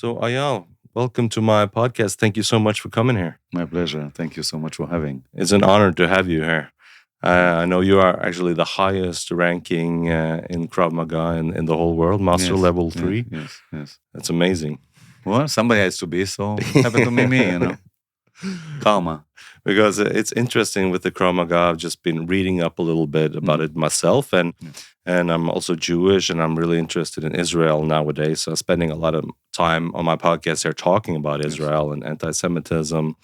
So, Ayal, welcome to my podcast. Thank you so much for coming here. My pleasure. Thank you so much for having. It's an honor to have you here. I know you are actually the highest ranking in Krav Maga in the whole world, Master Yes, Level yeah, 3. yes. That's amazing. Well, somebody has to be, so happened to be me. Karma. Because it's interesting with the Krav Maga. I've just been reading up a little bit about it myself, and I'm also Jewish, and I'm really interested in Israel nowadays. So I'm spending a lot of time on my podcast here talking about Israel and anti-Semitism.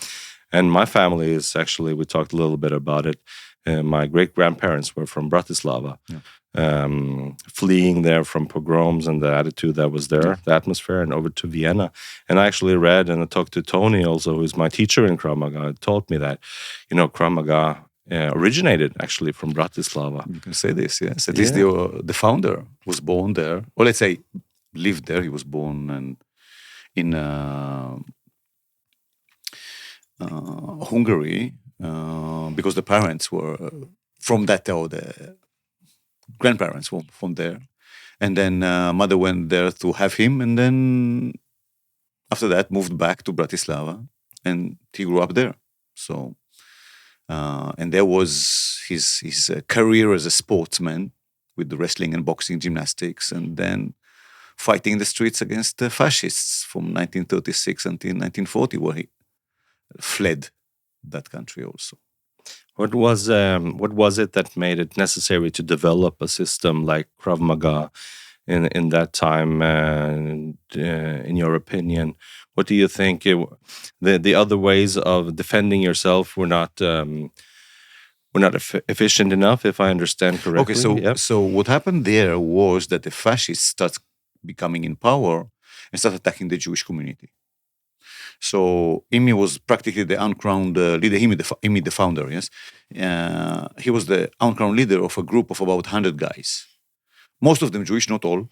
And my family is actually, we talked a little bit about it. My great-grandparents were from Bratislava, fleeing there from pogroms and the attitude that was there, the atmosphere, and over to Vienna. And I actually read and I talked to Tony also, who's my teacher in Krav Maga, told me that, Krav Maga originated actually from Bratislava. You can say this, yes. At least the founder was born there, or let's say lived there. He was born in Hungary because the parents were from that, or the grandparents were from there. And then mother went there to have him, and then after that moved back to Bratislava, and he grew up there. So, and there was his career as a sportsman with the wrestling and boxing, gymnastics, and then fighting in the streets against the fascists from 1936 until 1940, where he fled that country also. What was it that made it necessary to develop a system like Krav Maga in that time? In your opinion, what do you think? The other ways of defending yourself were not efficient enough, if I understand correctly. Okay, so what happened there was that the fascists started becoming in power and started attacking the Jewish community. So Imi was practically the uncrowned leader. Imi, the founder, yes. He was the uncrowned leader of a group of about 100 guys. Most of them Jewish, not all,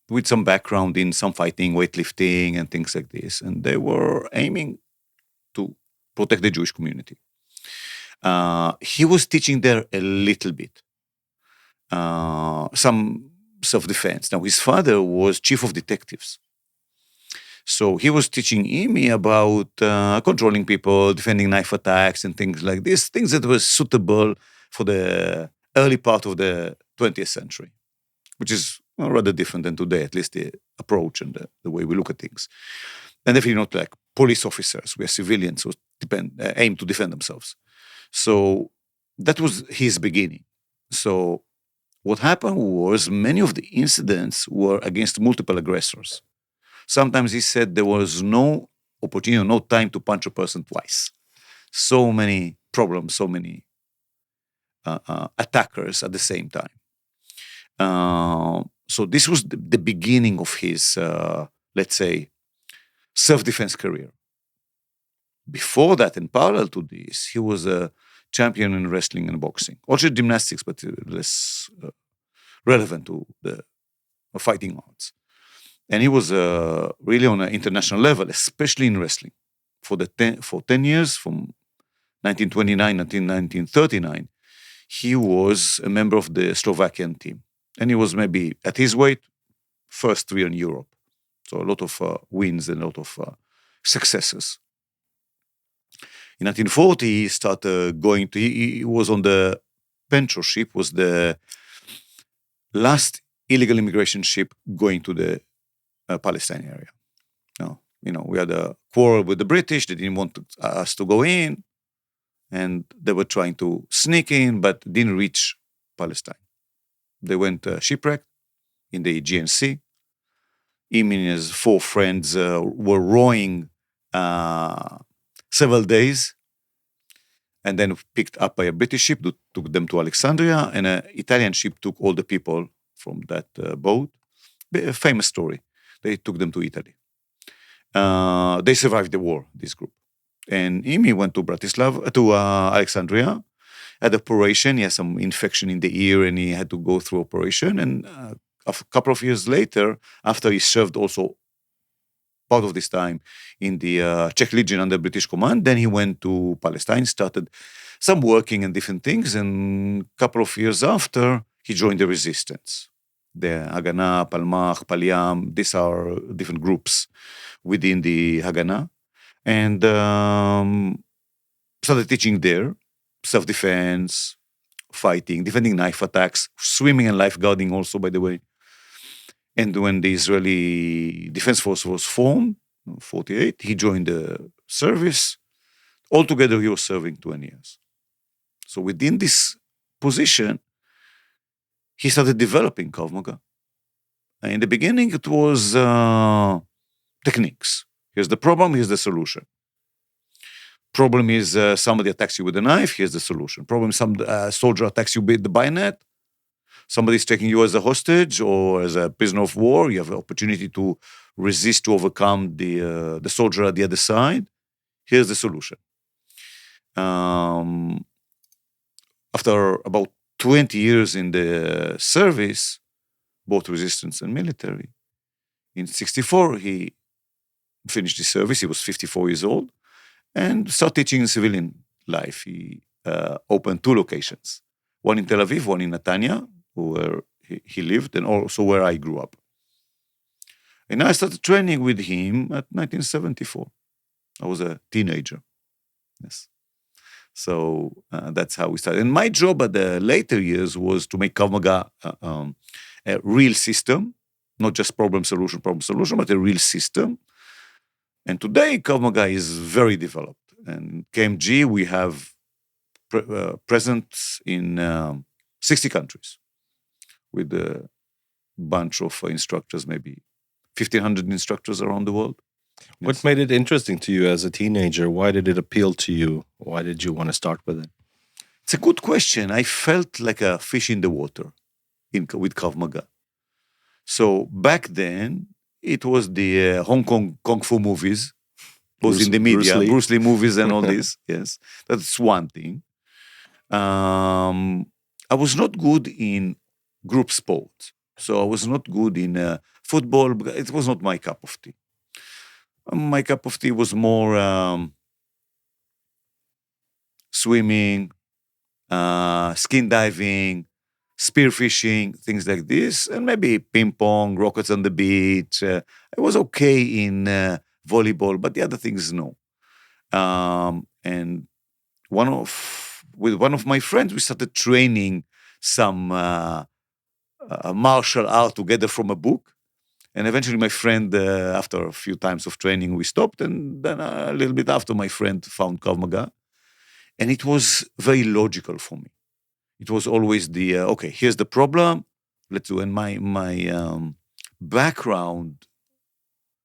with some background in some fighting, weightlifting, and things like this. And they were aiming to protect the Jewish community. He was teaching there a little bit, some self-defense. Now, his father was chief of detectives. So he was teaching Imi about controlling people, defending knife attacks and things like this, things that were suitable for the early part of the 20th century, which is rather different than today, at least the approach and the way we look at things. And definitely not like police officers. We are civilians who aim to defend themselves. So that was his beginning. So what happened was many of the incidents were against multiple aggressors. Sometimes he said there was no opportunity, no time to punch a person twice. So many problems, so many attackers at the same time. So this was the beginning of his, let's say, self-defense career. Before that, in parallel to this, he was a champion in wrestling and boxing. Also gymnastics, but less relevant to the fighting arts. And he was really on an international level, especially in wrestling. For 10 years, from 1929 until 1939, he was a member of the Slovakian team. And he was maybe, at his weight, first three in Europe. So a lot of wins and a lot of successes. In 1940, he started going to, he was on the Pencho ship, was the last illegal immigration ship going to the Palestine area. We had a quarrel with the British. They didn't want us to go in, and they were trying to sneak in, but didn't reach Palestine. They went shipwrecked in the Aegean Sea. Imi and his 4 friends were rowing several days, and then picked up by a British ship that took them to Alexandria, and an Italian ship took all the people from that boat. A famous story. They took them to Italy. They survived the war, this group. And Imi went to Alexandria, had operation. He had some infection in the ear, and he had to go through operation. And a couple of years later, after he served also part of this time in the Czech Legion under British command, then he went to Palestine, started some working and different things. And a couple of years after, he joined the resistance. the Haganah, Palmach, Palyam. These are different groups within the Haganah. And started teaching there, self-defense, fighting, defending knife attacks, swimming and lifeguarding also, by the way. And when the Israeli Defense Force was formed, 48, he joined the service. Altogether, he was serving 20 years. So within this position, he started developing Krav Maga. And in the beginning, it was techniques. Here's the problem, here's the solution. Problem is somebody attacks you with a knife, here's the solution. Problem, some soldier attacks you with the bayonet, somebody's taking you as a hostage or as a prisoner of war, you have the opportunity to resist, to overcome the soldier at the other side. Here's the solution. After about 20 years in the service, both resistance and military, in 64, he finished his service. He was 54 years old and started teaching in civilian life. He opened 2 locations, one in Tel Aviv, one in Netanya, where he lived, and also where I grew up. And I started training with him at 1974. I was a teenager. Yes. So that's how we started. And my job at the later years was to make Krav Maga a real system, not just problem, solution, but a real system. And today, Krav Maga is very developed. And KMG, we have presence in 60 countries with a bunch of instructors, maybe 1,500 instructors around the world. What Yes. made it interesting to you as a teenager? Why did it appeal to you? Why did you want to start with it? It's a good question. I felt like a fish in the water with Krav Maga. So back then, it was the Hong Kong Kung Fu movies, was in the media, Bruce Lee movies and all this. Yes, that's one thing. I was not good in group sports. So I was not good in football. It was not my cup of tea. My cup of tea was more swimming, skin diving, spearfishing, things like this, and maybe ping pong, rockets on the beach. I was okay in volleyball, but the other things, no. And with one of my friends, we started training some martial art together from a book. And eventually my friend, after a few times of training, we stopped. And then a little bit after, my friend found Krav Maga. And it was very logical for me. It was always the, okay, here's the problem. Let's do. And my background,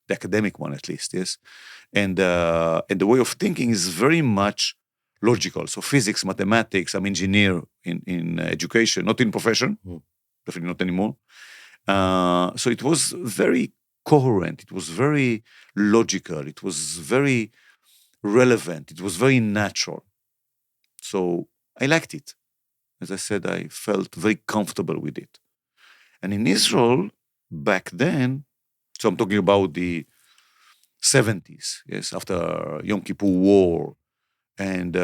the academic one at least, yes, and the way of thinking is very much logical. So physics, mathematics, I'm engineer in education, not in profession, definitely not anymore. So it was very coherent. It was very logical. It was very relevant. It was very natural. So I liked it. As I said, I felt very comfortable with it. And in Israel, back then, so I'm talking about the 70s, yes, after Yom Kippur War. And,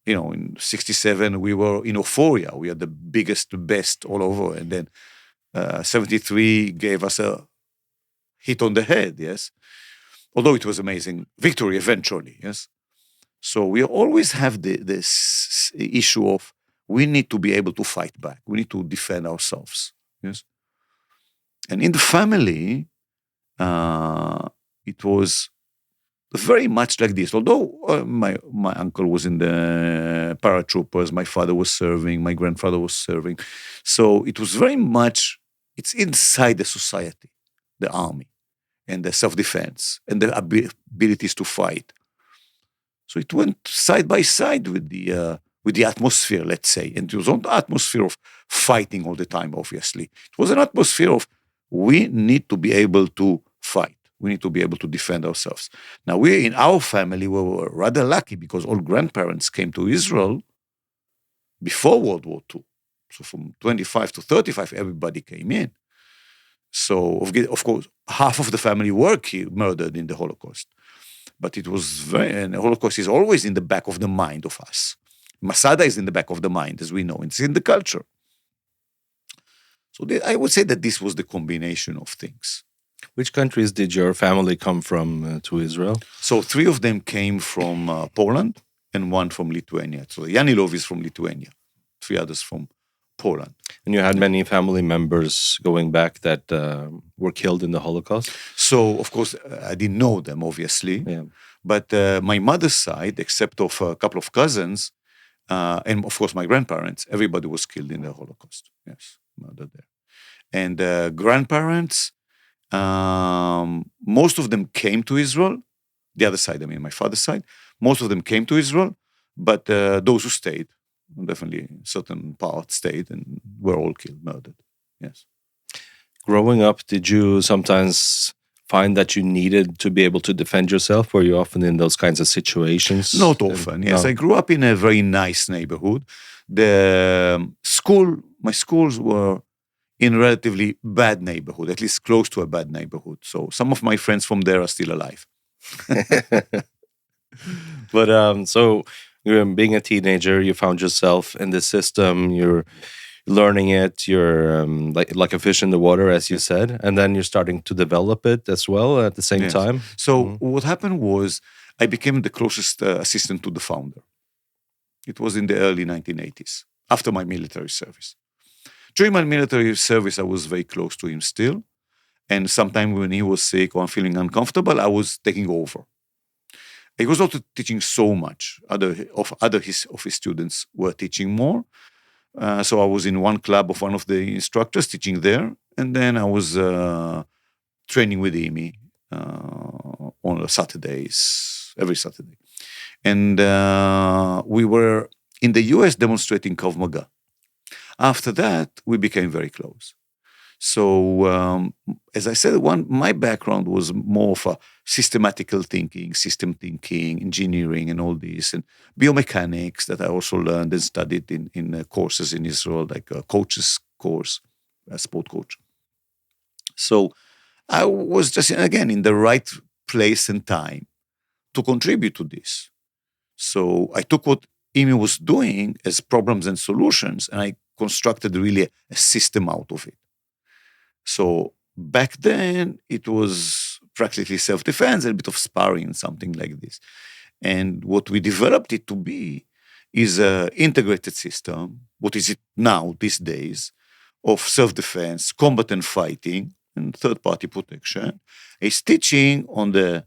in 67, we were in euphoria. We had the biggest, best all over. And then 73 gave us a hit on the head, yes. Although it was amazing victory eventually, yes. So we always have this issue of we need to be able to fight back. We need to defend ourselves, yes. And in the family, it was very much like this. Although my uncle was in the paratroopers, my father was serving, my grandfather was serving. So it was very much, it's inside the society, the army, and the self-defense, and the abilities to fight. So it went side by side with the atmosphere, let's say. And it was not the atmosphere of fighting all the time, obviously. It was an atmosphere of we need to be able to fight. We need to be able to defend ourselves. Now, we in our family were rather lucky because all grandparents came to Israel before World War II. So from 25 to 35, everybody came in. So, of course, half of the family were murdered in the Holocaust. But it was and the Holocaust is always in the back of the mind of us. Masada is in the back of the mind, as we know. It's in the culture. So I would say that this was the combination of things. Which countries did your family come from to Israel? So 3 of them came from Poland and 1 from Lithuania. So Yanilov is from Lithuania, 3 others from Poland. And you had many family members going back that were killed in the Holocaust? So, of course, I didn't know them, obviously. Yeah. But my mother's side, except of a couple of cousins, and of course my grandparents, everybody was killed in the Holocaust. Yes, murdered there. And grandparents, most of them came to Israel. The other side, I mean, my father's side, most of them came to Israel, but those who stayed, definitely certain parts stayed and were all killed, murdered. Yes. Growing up, did you sometimes find that you needed to be able to defend yourself? Were you often in those kinds of situations? Not often, yes. No. I grew up in a very nice neighborhood. My schools were in a relatively bad neighborhood, at least close to a bad neighborhood. So some of my friends from there are still alive. But so you're being a teenager, you found yourself in the system, you're learning it, you're like a fish in the water, as you said, and then you're starting to develop it as well at the same Yes. time. So what happened was I became the closest assistant to the founder. It was in the early 1980s, after my military service. During my military service, I was very close to him still. And sometime when he was sick or feeling uncomfortable, I was taking over. He was also teaching so much. Other of his students were teaching more. So I was in one club of one of the instructors teaching there. And then I was training with Imi on Saturdays, every Saturday. And we were in the US demonstrating Krav Maga. After that, we became very close. So, as I said, my background was more of a systematical thinking, system thinking, engineering, and all this, and biomechanics that I also learned and studied in courses in Israel, like a coach's course, a sport coach. So I was just, again, in the right place and time to contribute to this. So I took what Imi was doing as problems and solutions, and I constructed really a system out of it. So back then, it was practically self-defense, a bit of sparring, something like this. And what we developed it to be is an integrated system. What is it now, these days, of self-defense, combatant fighting, and third-party protection. It's teaching on the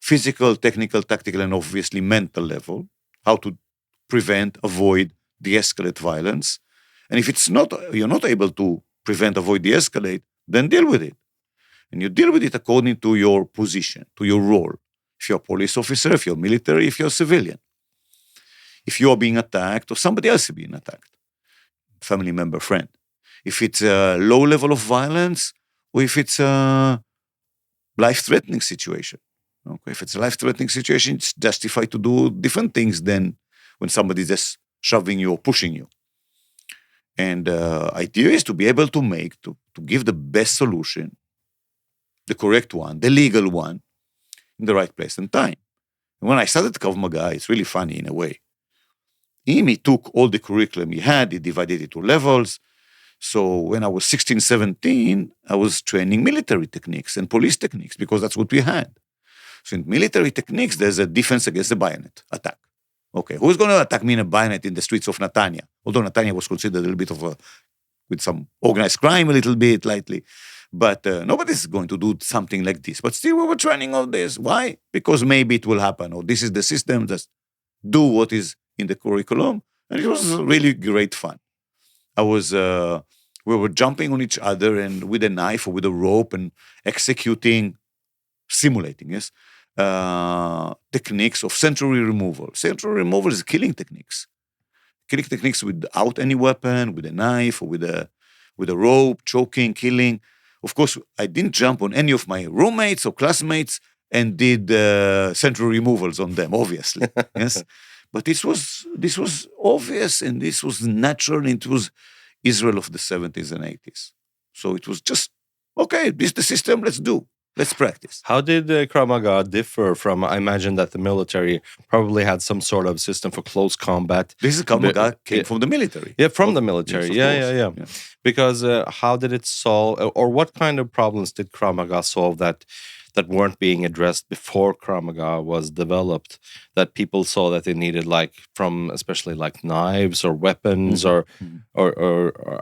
physical, technical, tactical, and obviously mental level, how to prevent, avoid, de-escalate violence. And if you're not able to prevent, avoid, de-escalate, then deal with it. And you deal with it according to your position, to your role. If you're a police officer, if you're military, if you're a civilian. If you're being attacked or somebody else is being attacked, family member, friend. If it's a low level of violence or if it's a life-threatening situation. Okay, if it's a life-threatening situation, it's justified to do different things than when somebody's just shoving you or pushing you. And idea is to be able to give the best solution, the correct one, the legal one, in the right place and time. And when I started Krav Maga, it's really funny in a way. Imi took all the curriculum he had, he divided it to levels. So when I was 16, 17, I was training military techniques and police techniques because that's what we had. So in military techniques, there's a defense against the bayonet attack. Okay, who's going to attack me in a bayonet in the streets of Netanya? Although Netanya was considered a little bit with some organized crime, a little bit lightly. But nobody's going to do something like this. But still, we were training all this. Why? Because maybe it will happen, or this is the system, just do what is in the curriculum. And it was really great fun. We were jumping on each other and with a knife or with a rope and simulating, yes, techniques of sensory removal. Sensory removal is killing techniques. Killing techniques without any weapon, with a knife or with a rope, choking, killing. Of course, I didn't jump on any of my roommates or classmates and did sensory removals on them, obviously. Yes. But this was obvious and this was natural and it was Israel of the 70s and 80s. So it was just, okay, this is the system, let's do. Let's practice. How did Krav Maga differ from? I imagine that the military probably had some sort of system for close combat. This is Krav Maga came from the military. Yeah, from the military. Yes, Yeah. Because how did it solve, or what kind of problems did Krav Maga solve that weren't being addressed before Krav Maga was developed? That people saw that they needed, like from especially like knives or weapons, or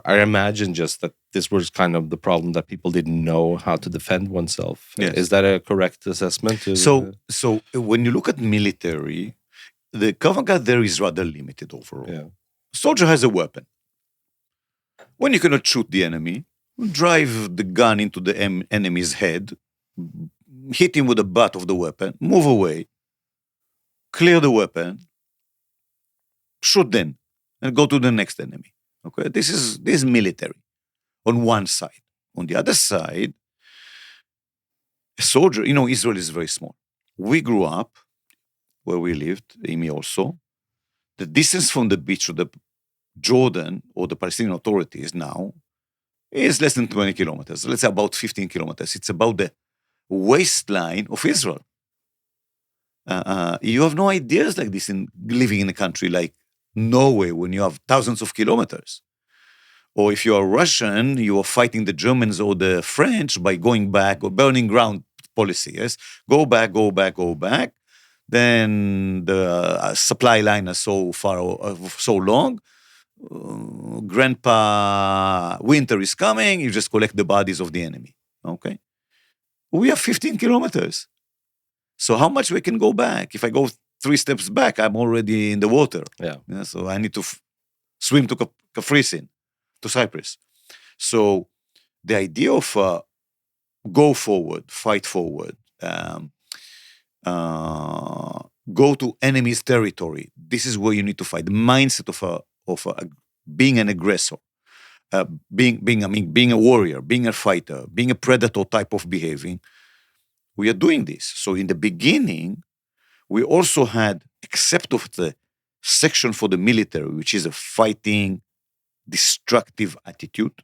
I imagine just that this was kind of the problem that people didn't know how to defend oneself. Yes. Is that a correct assessment? So when you look at military, the Krav Maga there is rather limited overall. Yeah. Soldier has a weapon. When you cannot shoot the enemy, drive the gun into the enemy's head, hit him with the butt of the weapon, move away, clear the weapon, shoot them, and go to the next enemy. Okay, this is military on one side. On the other side, a soldier, Israel is very small. We grew up where we lived, Imi also. The distance from the beach to the Jordan or the Palestinian authorities now is less than 20 kilometers. Let's say about 15 kilometers. It's about the waistline of Israel. You have no ideas like this in living in a country like Norway when you have thousands of kilometers. Or if you are Russian, you are fighting the Germans or the French by going back, or burning ground policy, yes? Go back. Then the supply line is so long. Grandpa winter is coming, you just collect the bodies of the enemy, okay? We have 15 kilometers. So how much we can go back? If I go 3 steps back, I'm already in the water. Yeah. So I need to swim to Kafrisin, to Cyprus. So the idea of go forward, fight forward, go to enemy's territory. This is where you need to fight. The mindset of being an aggressor, being a warrior, being a fighter, being a predator type of behaving. We are doing this. So in the beginning, we also had, except of the section for the military, which is a fighting, destructive attitude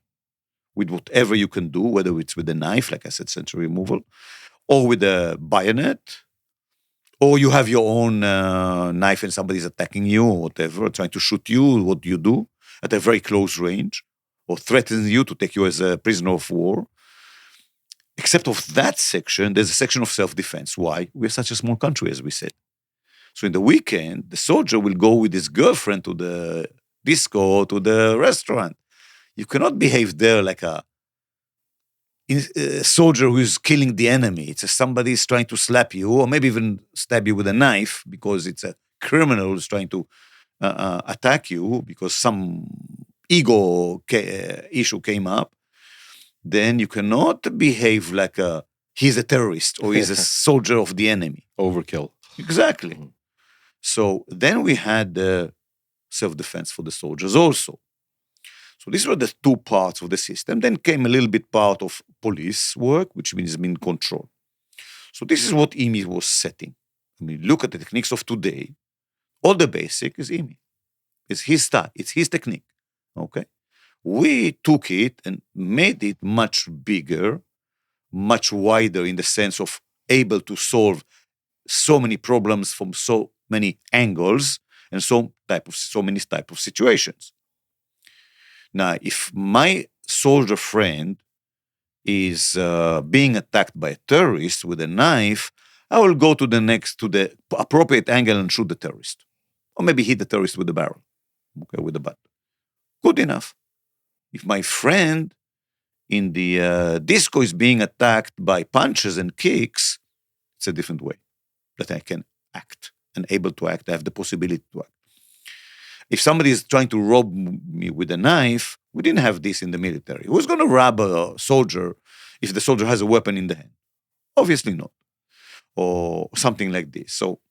with whatever you can do, whether it's with a knife, like I said, sensory removal, or with a bayonet, or you have your own knife and somebody's attacking you or whatever, trying to shoot you, what do you do at a very close range, or threatens you to take you as a prisoner of war. Except of that section, there's a section of self-defense. Why? We're such a small country, as we said. So in the weekend, the soldier will go with his girlfriend to the disco, to the restaurant. You cannot behave there like a soldier who's killing the enemy. It's somebody is trying to slap you, or maybe even stab you with a knife, because it's a criminal who's trying to attack you because some ego issue came up. Then you cannot behave like he's a terrorist or he's a soldier of the enemy. Overkill. Exactly. Mm-hmm. So then we had self-defense for the soldiers also. So these were the two parts of the system. Then came a little bit part of police work, which means control. So this is what Imi was setting. I mean, look at the techniques of today. All the basic is Imi. It's his style. It's his technique. Okay? We took it and made it much bigger, much wider in the sense of able to solve so many problems from so many angles and so many type of situations. Now, if my soldier friend is being attacked by a terrorist with a knife, I will go to the appropriate angle and shoot the terrorist, or maybe hit the terrorist with the barrel, okay, with the butt. Good enough. If my friend in the disco is being attacked by punches and kicks, it's a different way that I can act and able to act. I have the possibility to act. If somebody is trying to rob me with a knife, we didn't have this in the military. Who's going to rob a soldier if the soldier has a weapon in the hand? Obviously not. Or something like this. So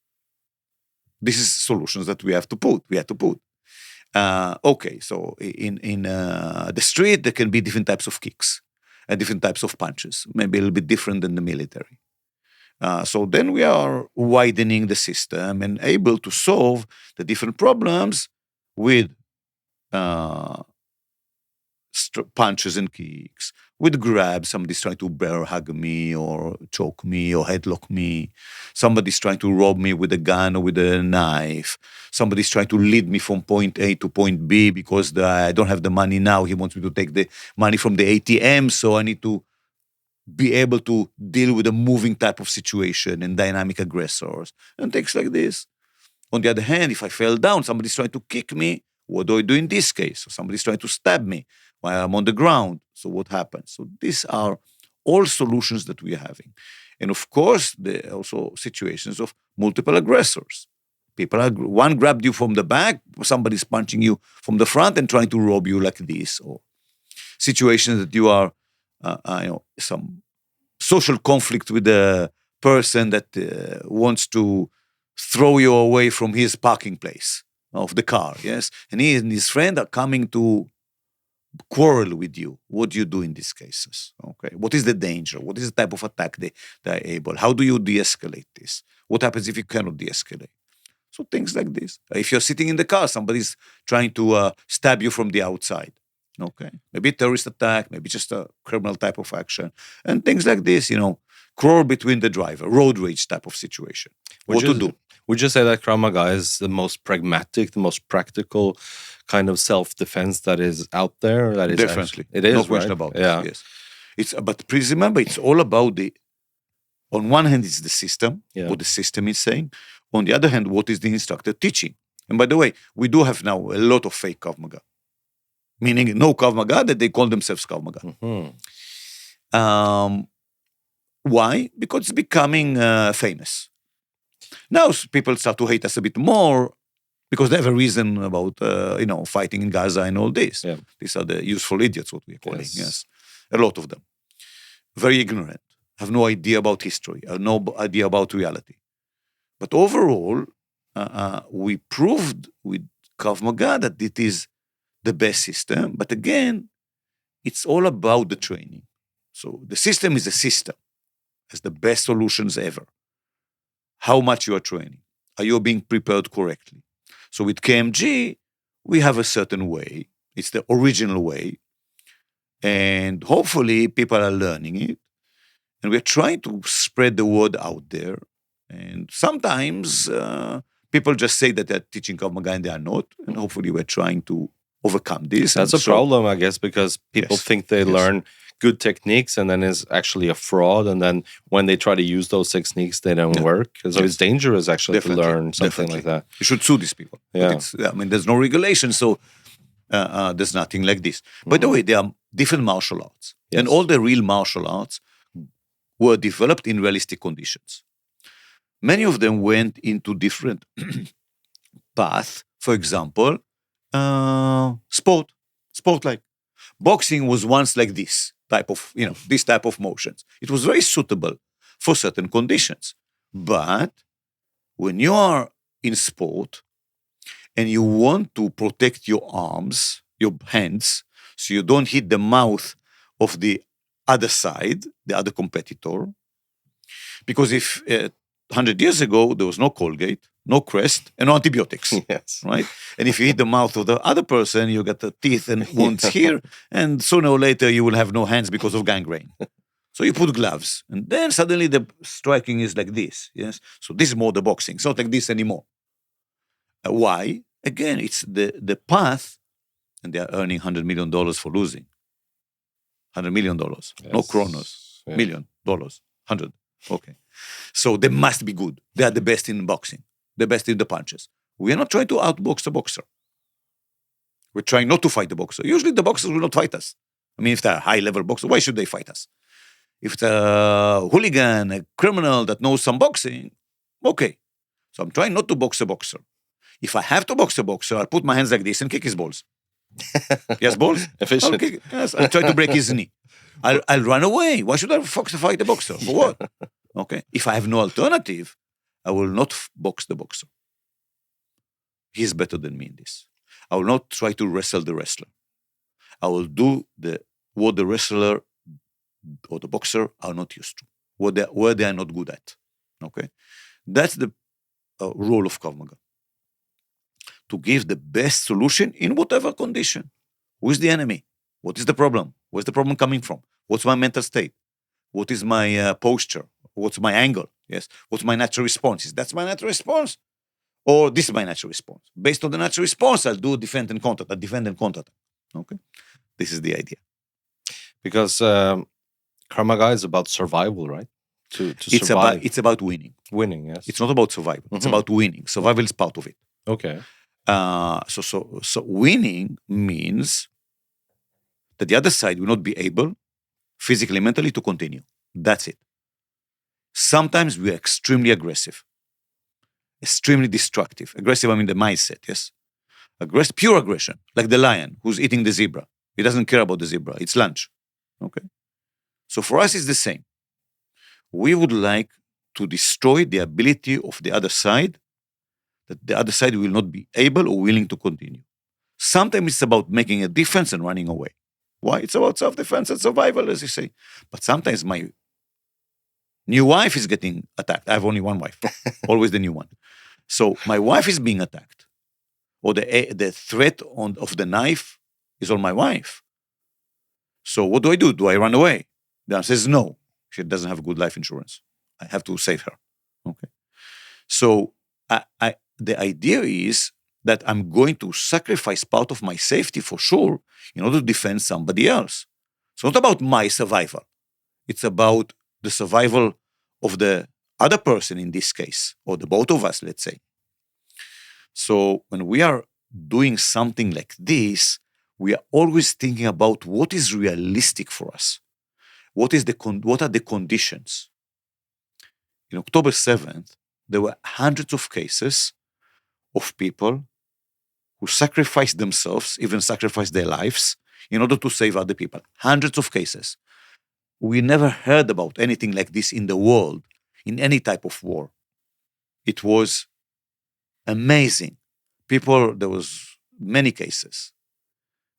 this is solutions that we have to put. Okay, so in the street, there can be different types of kicks and different types of punches, maybe a little bit different than the military. So then we are widening the system and able to solve the different problems with punches and kicks. With grabs, somebody's trying to bear hug me or choke me or headlock me. Somebody's trying to rob me with a gun or with a knife. Somebody's trying to lead me from point A to point B because I don't have the money now. He wants me to take the money from the ATM, so I need to be able to deal with a moving type of situation and dynamic aggressors and things like this. On the other hand, if I fell down, somebody's trying to kick me. What do I do in this case? So somebody's trying to stab me while I'm on the ground. So what happens? So these are all solutions that we are having. And of course, there are also situations of multiple aggressors. One grabbed you from the back, somebody's punching you from the front and trying to rob you like this. Or situations that you are, some social conflict with a person that wants to throw you away from his parking place of the car, yes? And he and his friend are coming to quarrel with you. What do you do in these cases? Okay, what is the danger? What is the type of attack they are able? How do you de-escalate this? What happens if you cannot de-escalate? So things like this. If you're sitting in the car, somebody's trying to stab you from the outside. Okay, maybe a terrorist attack, maybe just a criminal type of action, and things like this, quarrel between the driver, road rage type of situation. What to do? Would you say that Krav Maga is the most pragmatic, the most practical kind of self-defense that is out there? That is Definitely. It is, no question right? about yeah. this. Yes. But please remember, it's all about on one hand, it's the system, what the system is saying. On the other hand, what is the instructor teaching? And by the way, we do have now a lot of fake Krav Maga, meaning no Krav Maga that they call themselves Krav Maga. Mm-hmm. Why? Because it's becoming famous. Now people start to hate us a bit more because they have a reason about, fighting in Gaza and all this. Yeah. These are the useful idiots, what we're calling, yes. A lot of them. Very ignorant, have no idea about history, have no idea about reality. But overall, we proved with Krav Maga that it is the best system. But again, it's all about the training. So the system is a system, has the best solutions ever. How much you are training? Are you being prepared correctly? So with KMG, we have a certain way. It's the original way. And hopefully people are learning it. And we're trying to spread the word out there. And sometimes people just say that they're teaching Krav Maga and they are not. And hopefully we're trying to overcome this. That's a problem, I guess, because people think they learn good techniques and then is actually a fraud. And then when they try to use those techniques, they don't work. So it's dangerous actually to learn something like that. You should sue these people. Yeah. But there's no regulation, so there's nothing like this. By the way, there are different martial arts. Yes. And all the real martial arts were developed in realistic conditions. Many of them went into different paths. For example, sport-like. Boxing was once like this type of, this type of motions. It was very suitable for certain conditions. But when you are in sport and you want to protect your arms, your hands, so you don't hit the mouth of the other side, the other competitor, because if 100 years ago, there was no Colgate, no Crest, and no antibiotics, yes. right? And if you hit the mouth of the other person, you get the teeth and wounds here, and sooner or later you will have no hands because of gangrene. So you put gloves, and then suddenly the striking is like this, yes? So this is more the boxing. It's not like this anymore. Why? Again, it's the path, and they are earning $100 million for losing. $100 million, yes. No kronos, $1 million, 100. Okay. So they must be good. They are the best in boxing, the best in the punches. We are not trying to outbox the boxer. We're trying not to fight the boxer. Usually the boxers will not fight us. I mean, if they're a high-level boxer, why should they fight us? If it's a hooligan, a criminal that knows some boxing, okay. So I'm trying not to box a boxer. If I have to box a boxer, I'll put my hands like this and kick his balls. Yes, balls? Efficient. Yes, I'll try to break his knee. I'll run away. Why should I fight a boxer? For what? Okay. If I have no alternative, I will not box the boxer. He's better than me in this. I will not try to wrestle the wrestler. I will do what the wrestler or the boxer are not used to, where they are not good at. Okay. That's the role of Krav Maga. To give the best solution in whatever condition. Who is the enemy? What is the problem? Where's the problem coming from? What's my mental state? What is my posture? What's my angle? Yes. What's my natural response? Is that my natural response? Or this is my natural response? Based on the natural response, I'll do defend and counter. Okay. This is the idea. Because Krav Maga is about survival, right? To survive. It's about winning. Winning, yes. It's not about survival. It's about winning. Survival is part of it. Okay. So winning means that the other side will not be able, physically, mentally, to continue. That's it. Sometimes we are extremely aggressive, extremely destructive. Aggressive, I mean the mindset, yes? Pure aggression, like the lion who's eating the zebra. He doesn't care about the zebra. It's lunch. Okay? So for us, it's the same. We would like to destroy the ability of the other side, that the other side will not be able or willing to continue. Sometimes it's about making a defense and running away. Why? It's about self-defense and survival, as you say. But sometimes my new wife is getting attacked. I have only one wife, always the new one. So my wife is being attacked. Or the threat of the knife is on my wife. So what do? Do I run away? The answer is no. She doesn't have good life insurance. I have to save her. Okay. So the idea is that I'm going to sacrifice part of my safety for sure in order to defend somebody else. It's not about my survival. It's about the survival of the other person in this case, or the both of us, let's say. So when we are doing something like this, we are always thinking about what is realistic for us. What are the conditions? In October 7th, there were hundreds of cases of people who sacrificed themselves, even sacrificed their lives, in order to save other people. Hundreds of cases. We never heard about anything like this in the world, in any type of war. It was amazing. There was many cases.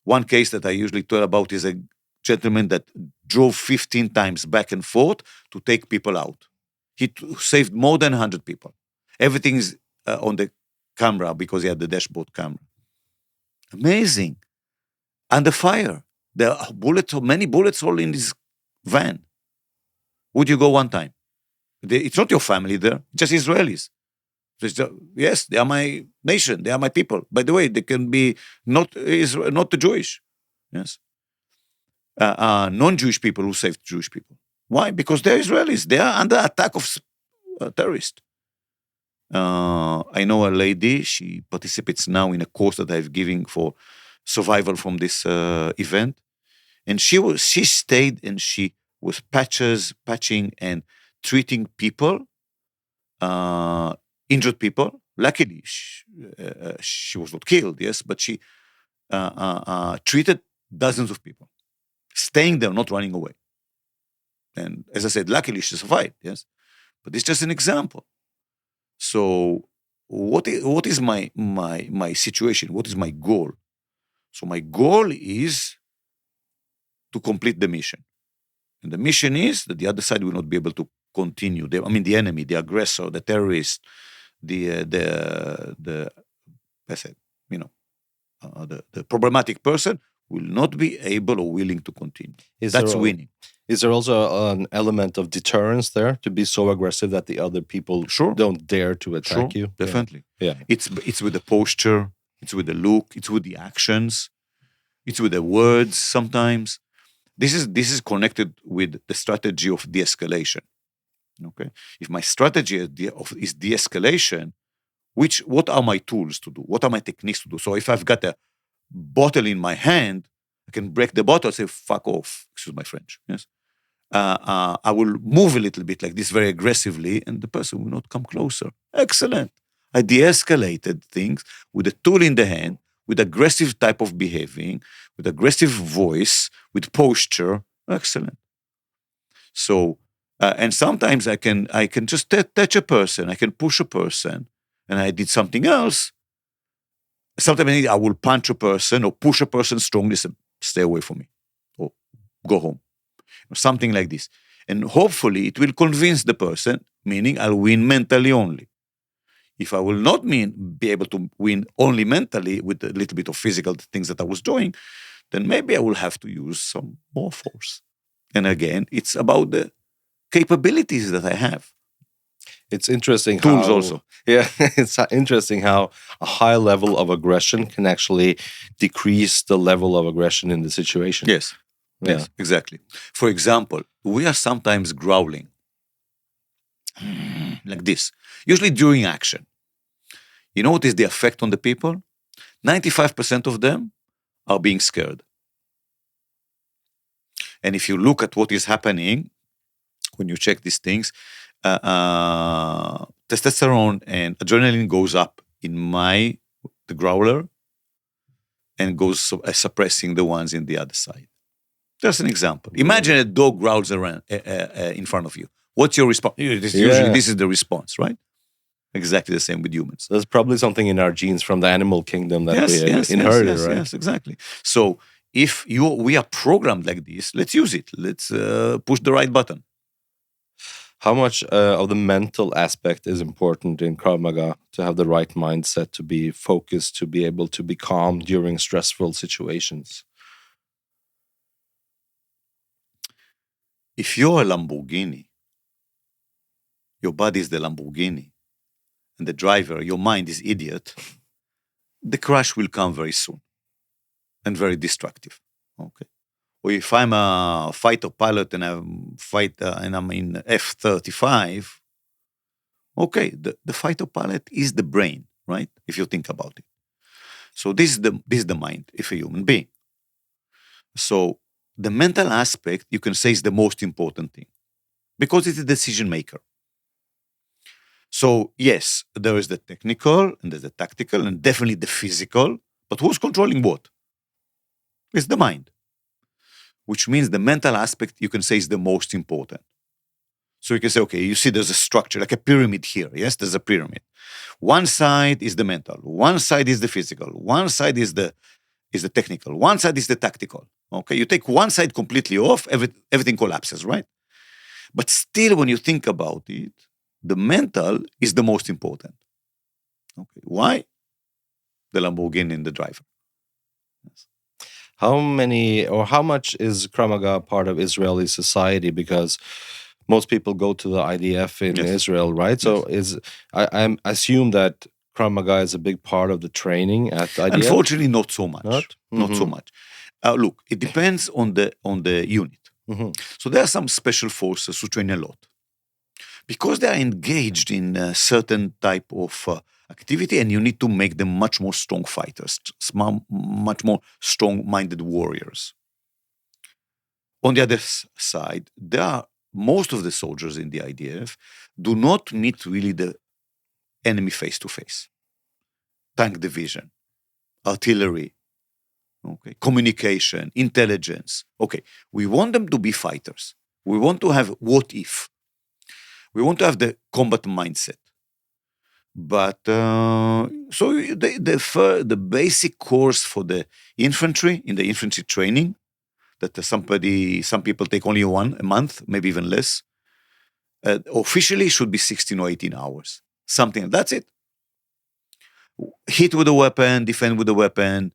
One case that I usually tell about is a gentleman that drove 15 times back and forth to take people out. He saved more than 100 people. Everything is on the camera because he had the dashboard camera. Amazing. Under fire. There are many bullets all in this van. Would you go one time? It's not your family there, just Israelis. Yes, they are my nation. They are my people. By the way, they can be not the Jewish. Yes. Non-Jewish people who saved Jewish people. Why? Because they're Israelis. They are under attack of terrorists. I know a lady. She participates now in a course that I've given for survival from this event, and she stayed and she was patching and treating people, injured people. Luckily, she was not killed. Yes, but she treated dozens of people, staying there, not running away. And as I said, luckily she survived, yes? But it's just an example. So what is my situation? What is my goal? So my goal is to complete the mission. And the mission is that the other side will not be able to continue. The enemy, the aggressor, the terrorist, the problematic person will not be able or willing to continue. That's winning. Is there also an element of deterrence there, to be so aggressive that the other people don't dare to attack you? Definitely. Yeah. It's with the posture, it's with the look, it's with the actions, it's with the words sometimes. This is connected with the strategy of de-escalation. Okay? If my strategy is de-escalation, what are my tools to do? What are my techniques to do? So if I've got a bottle in my hand, I can break the bottle, say, fuck off, excuse my French, yes? I will move a little bit like this very aggressively, and the person will not come closer. Excellent. I de-escalated things with a tool in the hand, with aggressive type of behaving, with aggressive voice, with posture. Excellent. So, and sometimes I can just touch a person, I can push a person, and I did something else. Sometimes I will punch a person or push a person strongly, say, stay away from me, or go home, or something like this. And hopefully it will convince the person, meaning I'll win mentally only. If I will not be able to win only mentally with a little bit of physical things that I was doing, then maybe I will have to use some more force. And again, it's about the capabilities that I have. It's interesting Tools how, also. yeah, it's interesting how a high level of aggression can actually decrease the level of aggression in the situation. Yes, Yeah. yes, exactly. For example, we are sometimes growling like this, usually during action. You know what is the effect on the people? 95% of them are being scared. And if you look at what is happening when you check these things, testosterone and adrenaline goes up in the growler and goes suppressing the ones in the other side. Just an example. Imagine a dog growls around in front of you. What's your response? Usually this is the response, right? Exactly the same with humans. There's probably something in our genes from the animal kingdom that we inherited, right? Yes, exactly. So if we are programmed like this, let's use it. Let's push the right button. How much of the mental aspect is important in Krav Maga to have the right mindset, to be focused, to be able to be calm during stressful situations? If you're a Lamborghini, your body is the Lamborghini, and the driver, your mind is idiot, the crash will come very soon and very destructive. Okay. Or if I'm a fighter pilot and I'm in F-35, okay, the fighter pilot is the brain, right? If you think about it. So this is the mind, if a human being. So the mental aspect, you can say, is the most important thing because it's a decision maker. So yes, there is the technical and there's the tactical and definitely the physical, but who's controlling what? It's the mind, which means the mental aspect, you can say, is the most important. So you can say, okay, you see there's a structure, like a pyramid here. Yes, there's a pyramid. One side is the mental, one side is the physical, one side is the technical, one side is the tactical. Okay, you take one side completely off, everything collapses, right? But still, when you think about it, the mental is the most important. Okay, why? The Lamborghini and the driver. Yes. How much is Krav Maga part of Israeli society? Because most people go to the IDF in Israel, right? So I assume that Krav Maga is a big part of the training at IDF. Unfortunately, not so much. Not so Mm-hmm. much. Look, it depends on the unit. Mm-hmm. So there are some special forces who train a lot because they are engaged in a certain type of activity, and you need to make them much more strong fighters, much more strong-minded warriors. On the other side, most of the soldiers in the IDF do not meet really the enemy face to face. Tank division, artillery, okay, communication, intelligence. Okay, we want them to be fighters. We want to have what if. We want to have the combat mindset. But so the basic course for the infantry, in the infantry training, that some people take only a month, maybe even less, officially should be 16 or 18 hours. Something, that's it. Hit with a weapon, defend with a weapon,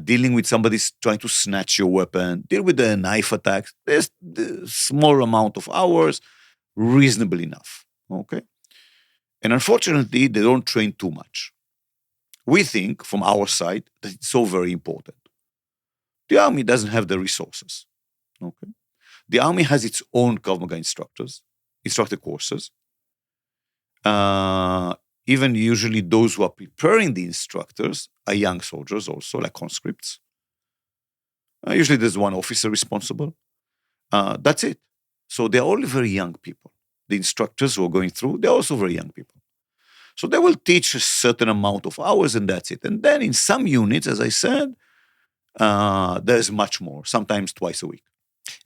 dealing with somebody trying to snatch your weapon, deal with a knife attack. There's the small amount of hours, reasonable enough. Okay. And unfortunately, they don't train too much. We think from our side that it's so very important. The army doesn't have the resources. Okay. The army has its own Krav Maga instructor courses. Even usually those who are preparing the instructors are young soldiers also, like conscripts. Usually there's one officer responsible. That's it. So they're all very young people. The instructors who are going through, they're also very young people. So they will teach a certain amount of hours and that's it. And then in some units, as I said, there's much more, sometimes twice a week.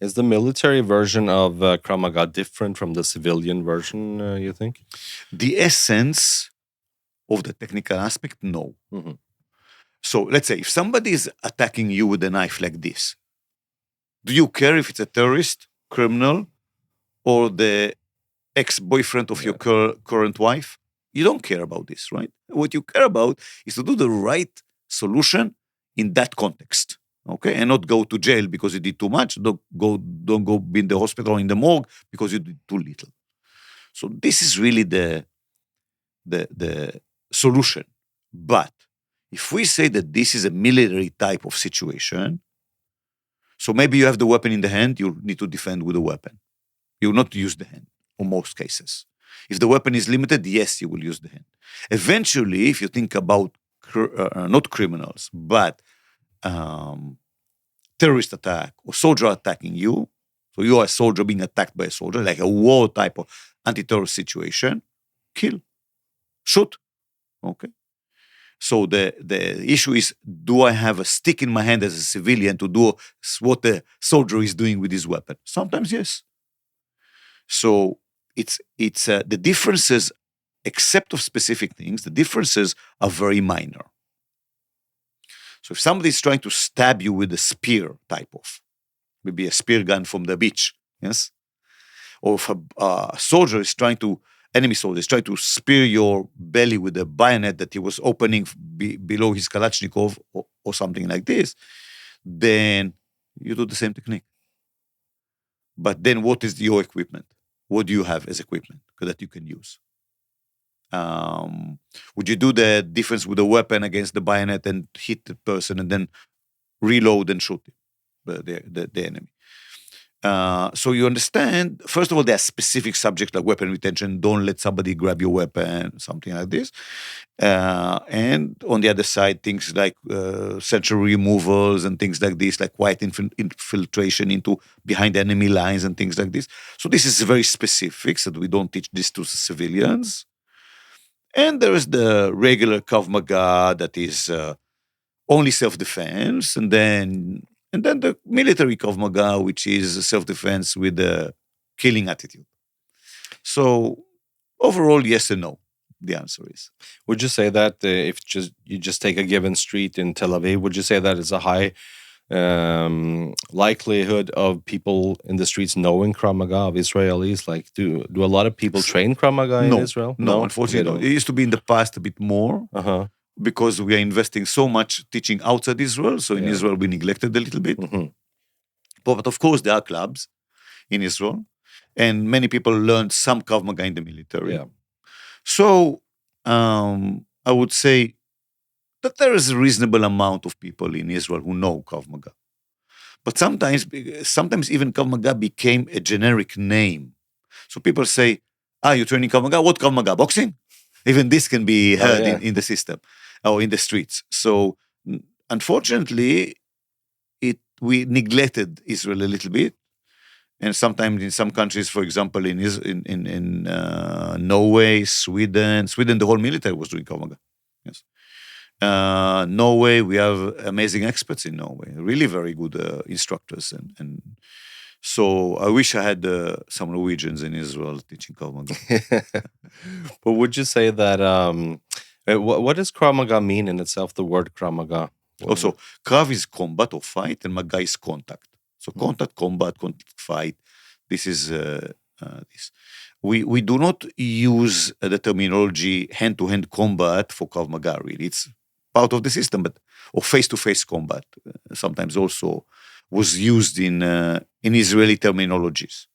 Is the military version of Krav Maga different from the civilian version, you think? The essence of the technical aspect, no. Mm-hmm. So let's say if somebody is attacking you with a knife like this, do you care if it's a terrorist, criminal, or the ex-boyfriend of your current wife? You don't care about this, right? What you care about is to do the right solution in that context. okay, and not go to jail because you did too much. Don't go be in the hospital or in the morgue because you did too little. So this is really the solution. But if we say that this is a military type of situation, so maybe you have the weapon in the hand, you need to defend with a weapon. You will not use the hand in most cases. If the weapon is limited, yes, you will use the hand. Eventually, if you think about not criminals, but terrorist attack or soldier attacking you, so you are a soldier being attacked by a soldier, like a war type of anti-terrorist situation, kill, shoot, okay? So the issue is, do I have a stick in my hand as a civilian to do what the soldier is doing with his weapon? Sometimes yes. So it's the differences, except of specific things, the differences are very minor. So if somebody is trying to stab you with a spear type of, maybe a spear gun from the beach, yes? Or if a soldier is trying to, enemy soldier is trying to spear your belly with a bayonet that he was opening below his Kalashnikov or something like this, then you do the same technique. But then what is your equipment? What do you have as equipment that you can use? Would you do the difference with a weapon against the bayonet and hit the person and then reload and shoot the enemy? So you understand, first of all, there are specific subjects like weapon retention. Don't let somebody grab your weapon, something like this. And on the other side, things like sentry removals and things like this, like quiet infiltration into behind enemy lines and things like this. So this is very specific, so we don't teach this to civilians. And there is the regular Krav Maga that is only self-defense, and then the military Krav Maga, which is self-defense with a killing attitude. So overall, yes and no. The answer is. Would you say that if you just take a given street in Tel Aviv, would you say that it's a high likelihood of people in the streets knowing Krav Maga, of Israelis? Like, do a lot of people train Krav Maga in Israel? No, unfortunately, no. It used to be in the past a bit more. Because we are investing so much teaching outside Israel. So in Israel, we neglected a little bit. But of course, there are clubs in Israel. And many people learned some Krav Maga in the military. Yeah. So I would say that there is a reasonable amount of people in Israel who know Krav Maga. But sometimes even Krav Maga became a generic name. So people say, you're training Krav Maga? What Krav Maga? Boxing? Even this can be heard in the system or in the streets. So unfortunately, we neglected Israel a little bit. And sometimes in some countries, for example, in Norway, Sweden, the whole military was doing Krav Maga. Yes. Norway, we have amazing experts in Norway, really very good instructors. And so I wish I had some Norwegians in Israel teaching Krav Maga. But would you say that, what does Krav Maga mean in itself, the word Krav Maga? Also, Krav is combat or fight, and Maga is contact. So contact, combat, contact, fight. This is this. We do not use the terminology hand-to-hand combat for Krav Maga, really. It's part of the system, or face-to-face combat sometimes also was used in Israeli terminologies.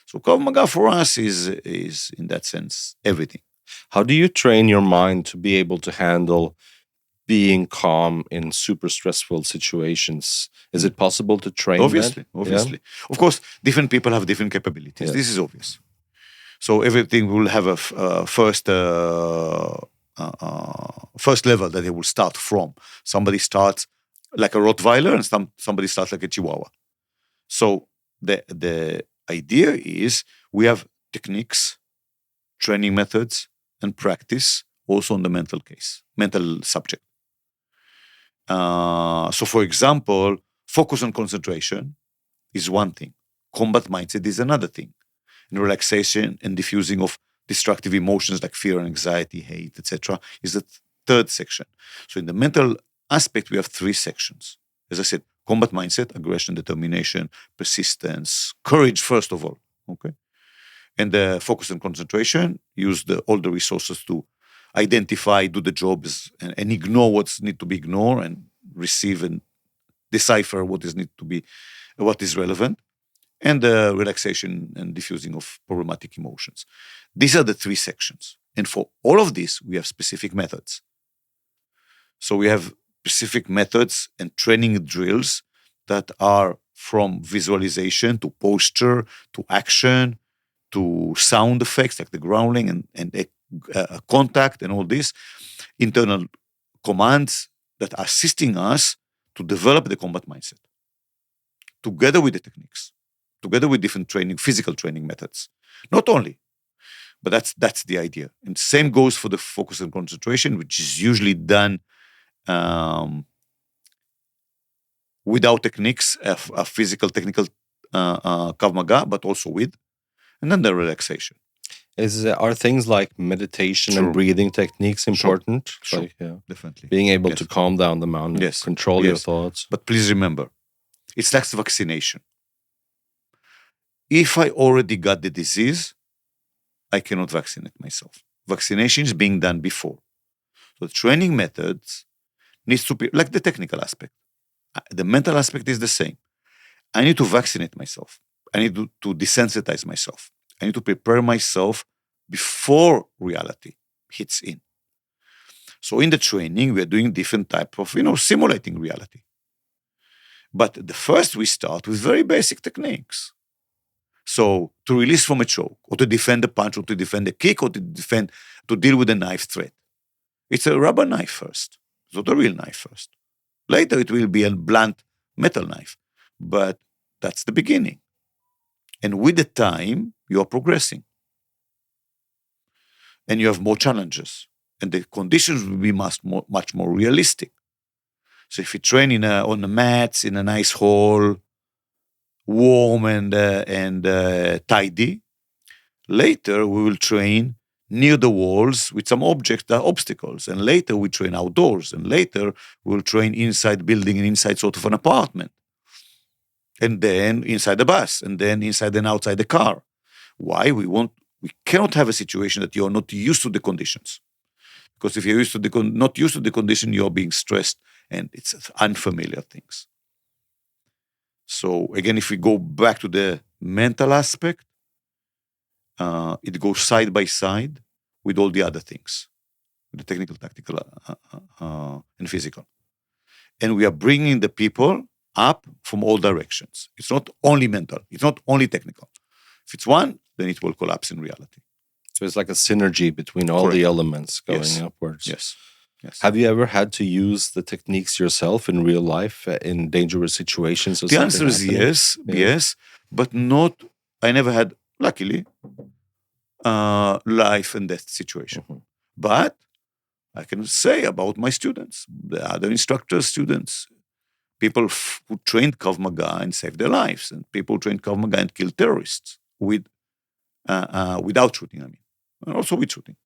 So Krav Maga for us is in that sense everything. How do you train your mind to be able to handle being calm in super stressful situations? Is it possible to train Obviously. Yeah? Of course, different people have different capabilities. Yes. This is obvious. So everything will have a first level that they will start from. Somebody starts like a Rottweiler and somebody starts like a Chihuahua. So the idea is we have techniques, training methods, and practice also on the mental subject. So for example, focus on concentration is one thing. Combat mindset is another thing. And relaxation and diffusing of destructive emotions like fear and anxiety, hate, etc. is the third section. So in the mental aspect, we have three sections. As I said, combat mindset, aggression, determination, persistence, courage, first of all. Okay. And the focus on concentration, use all the resources to identify, do the jobs, and ignore what's need to be ignored, and receive and decipher what is relevant, and the relaxation and diffusing of problematic emotions. These are the three sections. And for all of this, we have specific methods. So we have specific methods and training drills that are from visualization to posture to action to sound effects like the growling and contact and all this, internal commands that are assisting us to develop the combat mindset together with the techniques, together with different training, physical training methods. Not only, but that's the idea. And same goes for the focus and concentration, which is usually done without techniques, a physical, technical Krav Maga, but also with, and then the relaxation. Are things like meditation True. and breathing techniques important? Sure. Like, Definitely. being able Yes. to calm down the mind, Yes. control your Yes. thoughts. But please remember, it's like vaccination. If I already got the disease, I cannot vaccinate myself. Vaccination is being done before. So the training methods needs to be like the technical aspect. The mental aspect is the same. I need to vaccinate myself. I need to desensitize myself. I need to prepare myself before reality hits in. So in the training, we are doing different type of, simulating reality. But the first we start with very basic techniques. So to release from a choke, or to defend a punch, or to defend a kick, or to deal with a knife threat. It's a rubber knife first. It's not a real knife first. Later it will be a blunt metal knife. But that's the beginning. And with the time, you are progressing. And you have more challenges. And the conditions will be much more realistic. So if you train on the mats, in a nice hall, warm and tidy, later we will train near the walls with some objects that are obstacles. And later we train outdoors. And later we'll train inside building and inside sort of an apartment. And then inside the bus. And then inside and outside the car. Why? We cannot have a situation that you're not used to the conditions. Because if you're not used to the condition, you're being stressed, and it's unfamiliar things. So again, if we go back to the mental aspect, it goes side by side with all the other things, the technical, tactical, and physical. And we are bringing the people up from all directions. It's not only mental. It's not only technical. If it's one, then it will collapse in reality. So it's like a synergy between all Correct. the elements going Yes. upwards. Yes. Yes. Have you ever had to use the techniques yourself in real life in dangerous situations? Or The answer is yes, yes, but not. I never had, luckily, life and death situation. Mhm. But I can say about my students, the other instructors, students, people who trained Krav Maga and saved their lives, and people who trained Krav Maga and killed terrorists without shooting. I mean, and also with shooting.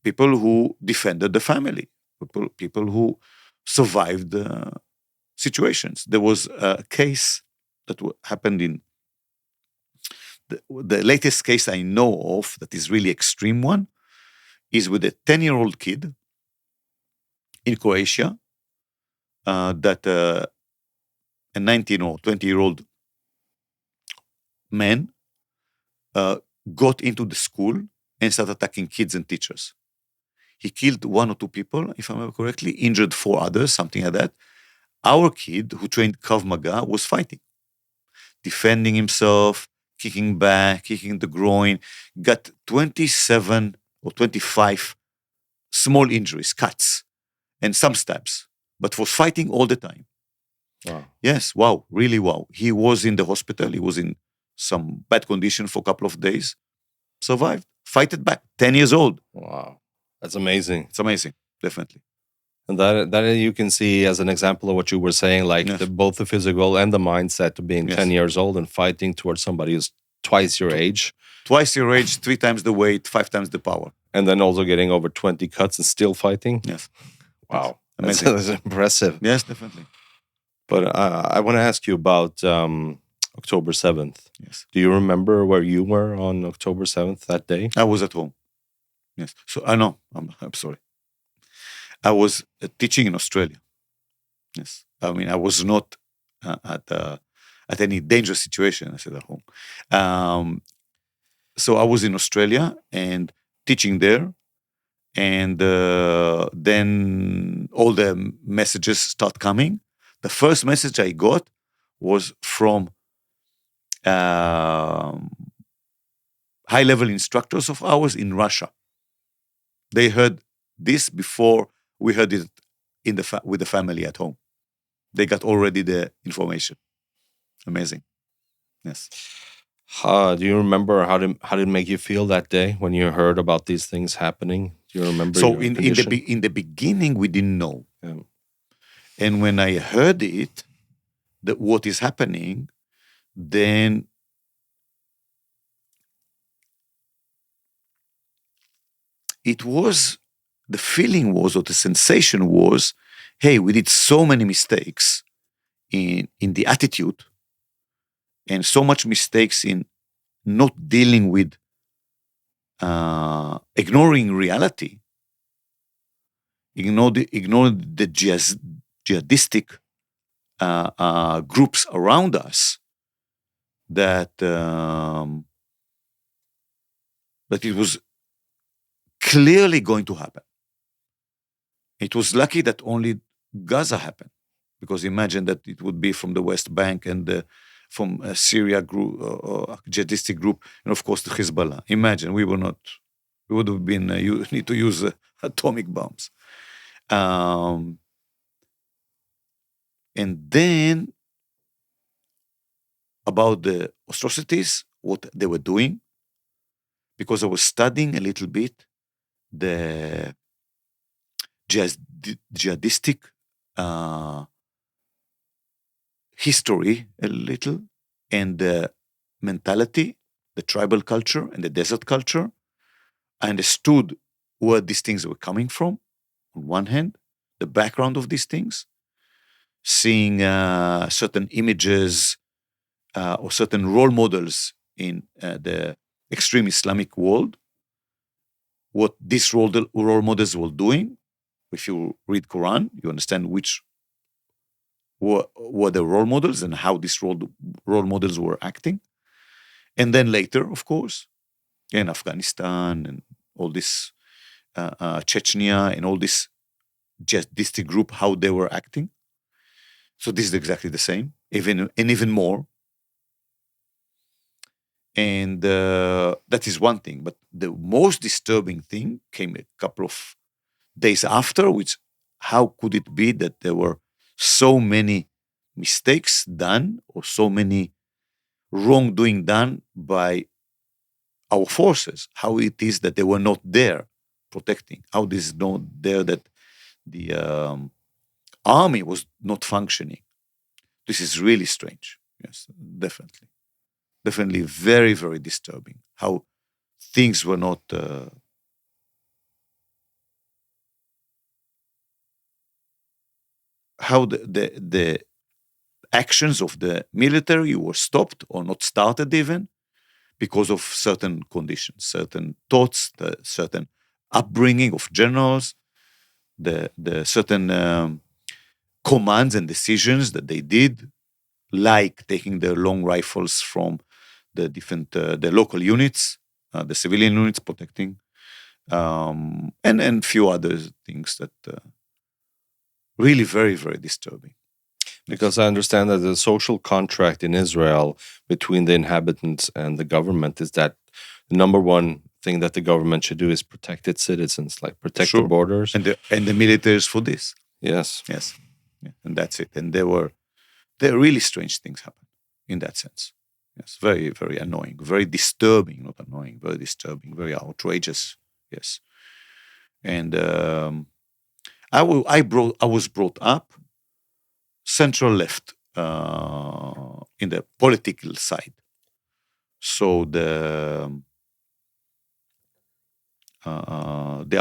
People who defended the family, people who survived situations. There was a case that happened in the latest case I know of that is really extreme one is with a 10-year-old kid in Croatia that a 19 or 20-year-old man got into the school and started attacking kids and teachers. He killed 1 or 2 people, if I remember correctly, injured 4 others, something like that. Our kid, who trained Krav Maga, was fighting, defending himself, kicking back, kicking the groin, got 27 or 25 small injuries, cuts, and some stabs, but was fighting all the time. Wow. Yes, wow, really wow. He was in the hospital. He was in some bad condition for a couple of days, survived, fight it back, 10 years old. Wow. That's amazing. It's amazing, definitely. And that you can see as an example of what you were saying, like Yes. both the physical and the mindset of being Yes. 10 years old and fighting towards somebody who's twice your age. Twice your age, 3 times the weight, 5 times the power. And then also getting over 20 cuts and still fighting. Yes. Wow. Yes. That's, Amazing. that's impressive. Yes, definitely. But I want to ask you about October 7th. Yes. Do you remember where you were on October 7th that day? I was at home. Yes. So I know. I'm sorry. I was teaching in Australia. Yes. I mean, I was not at any dangerous situation, I said, at home. So I was in Australia and teaching there. And then all the messages start coming. The first message I got was from high-level instructors of ours in Russia. They heard this before we heard it with the family at home. They got already the information. Amazing. Yes. Do you remember how did it make you feel that day when you heard about these things happening? Do you remember So your in condition? the beginning, we didn't know. Yeah. And when I heard it, that what is happening, then it was, the feeling was, or the sensation was, hey, we did so many mistakes in the attitude and so much mistakes in not dealing with ignoring reality, ignore the jihadistic groups around us, that that it was clearly going to happen. It was lucky that only Gaza happened, because imagine that it would be from the West Bank and from a Syria group, jihadistic group, and of course the Hezbollah. Imagine we would have been you need to use atomic bombs. And then about the atrocities, what they were doing, because I was studying a little bit the jihadistic history a little, and the mentality, the tribal culture and the desert culture. I understood where these things were coming from, on one hand, the background of these things, seeing certain images or certain role models in the extreme Islamic world, what these role models were doing. If you read Quran, you understand which were the role models and how these role models were acting. And then later, of course, in Afghanistan and all this Chechnya and all this jihadistic group, how they were acting. So this is exactly the same, even more. And that is one thing. But the most disturbing thing came a couple of days after, which, how could it be that there were so many mistakes done or so many wrongdoing done by our forces? How it is that they were not there protecting? How it is not there that the army was not functioning? This is really strange. Yes, definitely. Definitely very, very disturbing. How things were not how the actions of the military were stopped or not started even because of certain conditions, certain thoughts, the certain upbringing of generals, the certain commands and decisions that they did, like taking the long rifles from the different the local units, the civilian units protecting, and few other things that really very, very disturbing. Because I understand that the social contract in Israel between the inhabitants and the government is that the number one thing that the government should do is protect its citizens, like protect the borders. And the military is for this. Yes. Yes. Yeah. And that's it. And there are really strange things happen in that sense. Yes. Very, very annoying, very disturbing, not annoying, very disturbing, very outrageous. Yes. And I was brought up central left in the political side. So the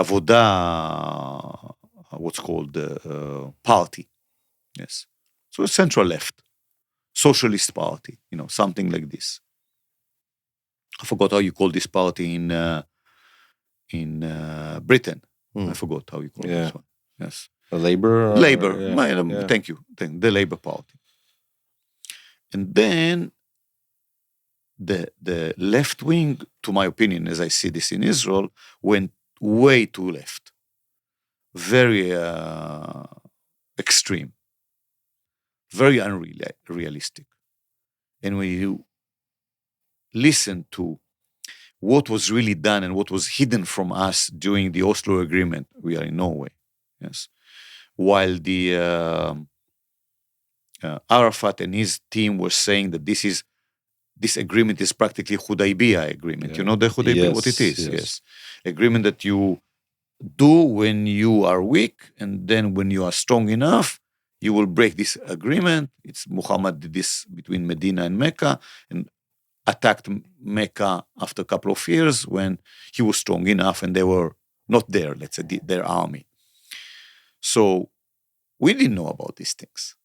Avoda, what's called the party, yes. So central left, socialist party, something like this. I forgot how you call this party in Britain. I forgot how you call this one. Yes. Labor? Labor. Yeah. Thank you. The Labor Party. And then the left wing, to my opinion, as I see this in Israel, went way too left. Very extreme. Very unrealistic. And when you listen to what was really done and what was hidden from us during the Oslo Agreement, we are in Norway, yes, while the Arafat and his team were saying that this agreement is practically Hudaybiyah agreement. You know the Hudaybiyah, what it is? Yes. Agreement that you do when you are weak, and then when you are strong enough, you will break this agreement. It's Muhammad did this between Medina and Mecca, and attacked Mecca after a couple of years when he was strong enough and they were not there, let's say, their army. So we didn't know about these things.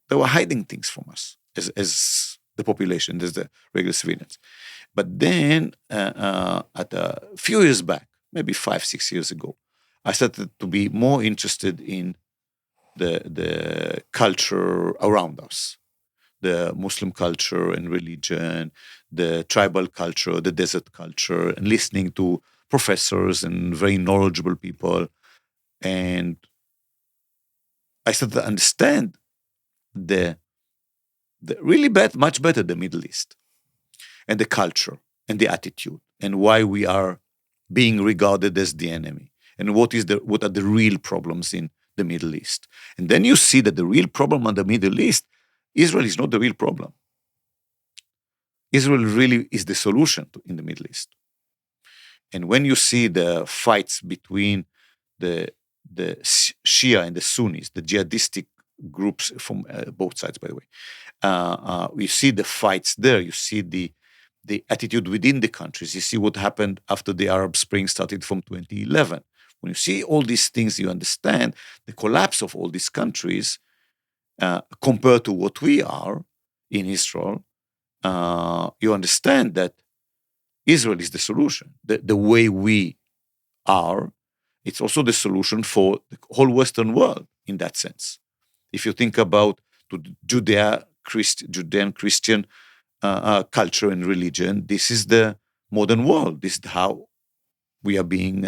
They were hiding things from us as the population, as the regular civilians. But then, at a few years back, maybe 5-6 years ago, I started to be more interested in the culture around us, the Muslim culture and religion, the tribal culture, the desert culture, and listening to professors and very knowledgeable people. And I started to understand the really much better the Middle East and the culture and the attitude and why we are being regarded as the enemy and what are the real problems in the Middle East. And then you see that the real problem in the Middle East, Israel is not the real problem. Israel really is the solution in the Middle East. And when you see the fights between the Shia and the Sunnis, the jihadistic groups from both sides, by the way, you see the fights there. You see the attitude within the countries. You see what happened after the Arab Spring started from 2011. When you see all these things, you understand the collapse of all these countries compared to what we are in Israel. You understand that Israel is the solution. The way we are, it's also the solution for the whole Western world in that sense. If you think about Judean Christian culture and religion, this is the modern world. This is how we are being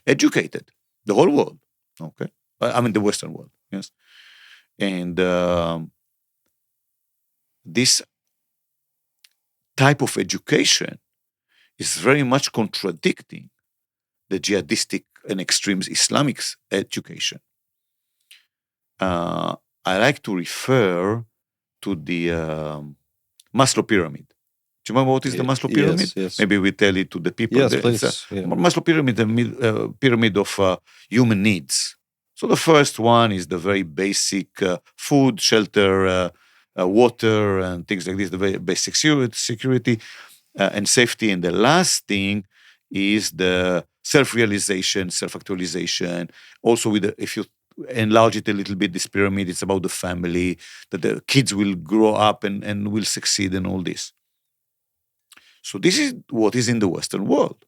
educated, the whole world. Okay, I mean the Western world. Yes, and this type of education is very much contradicting the jihadistic and extreme Islamic education. I like to refer to the Maslow pyramid. Do you remember what is the Maslow pyramid? Yes. Maybe we tell it to the people. Yes, please. Maslow pyramid, the pyramid of human needs. So the first one is the very basic food, shelter, water, and things like this, the very basic security and safety. And the last thing is the self-realization, self-actualization. Also, if you enlarge it a little bit, this pyramid, it's about the family, that the kids will grow up and will succeed and all this. So this is what is in the Western world.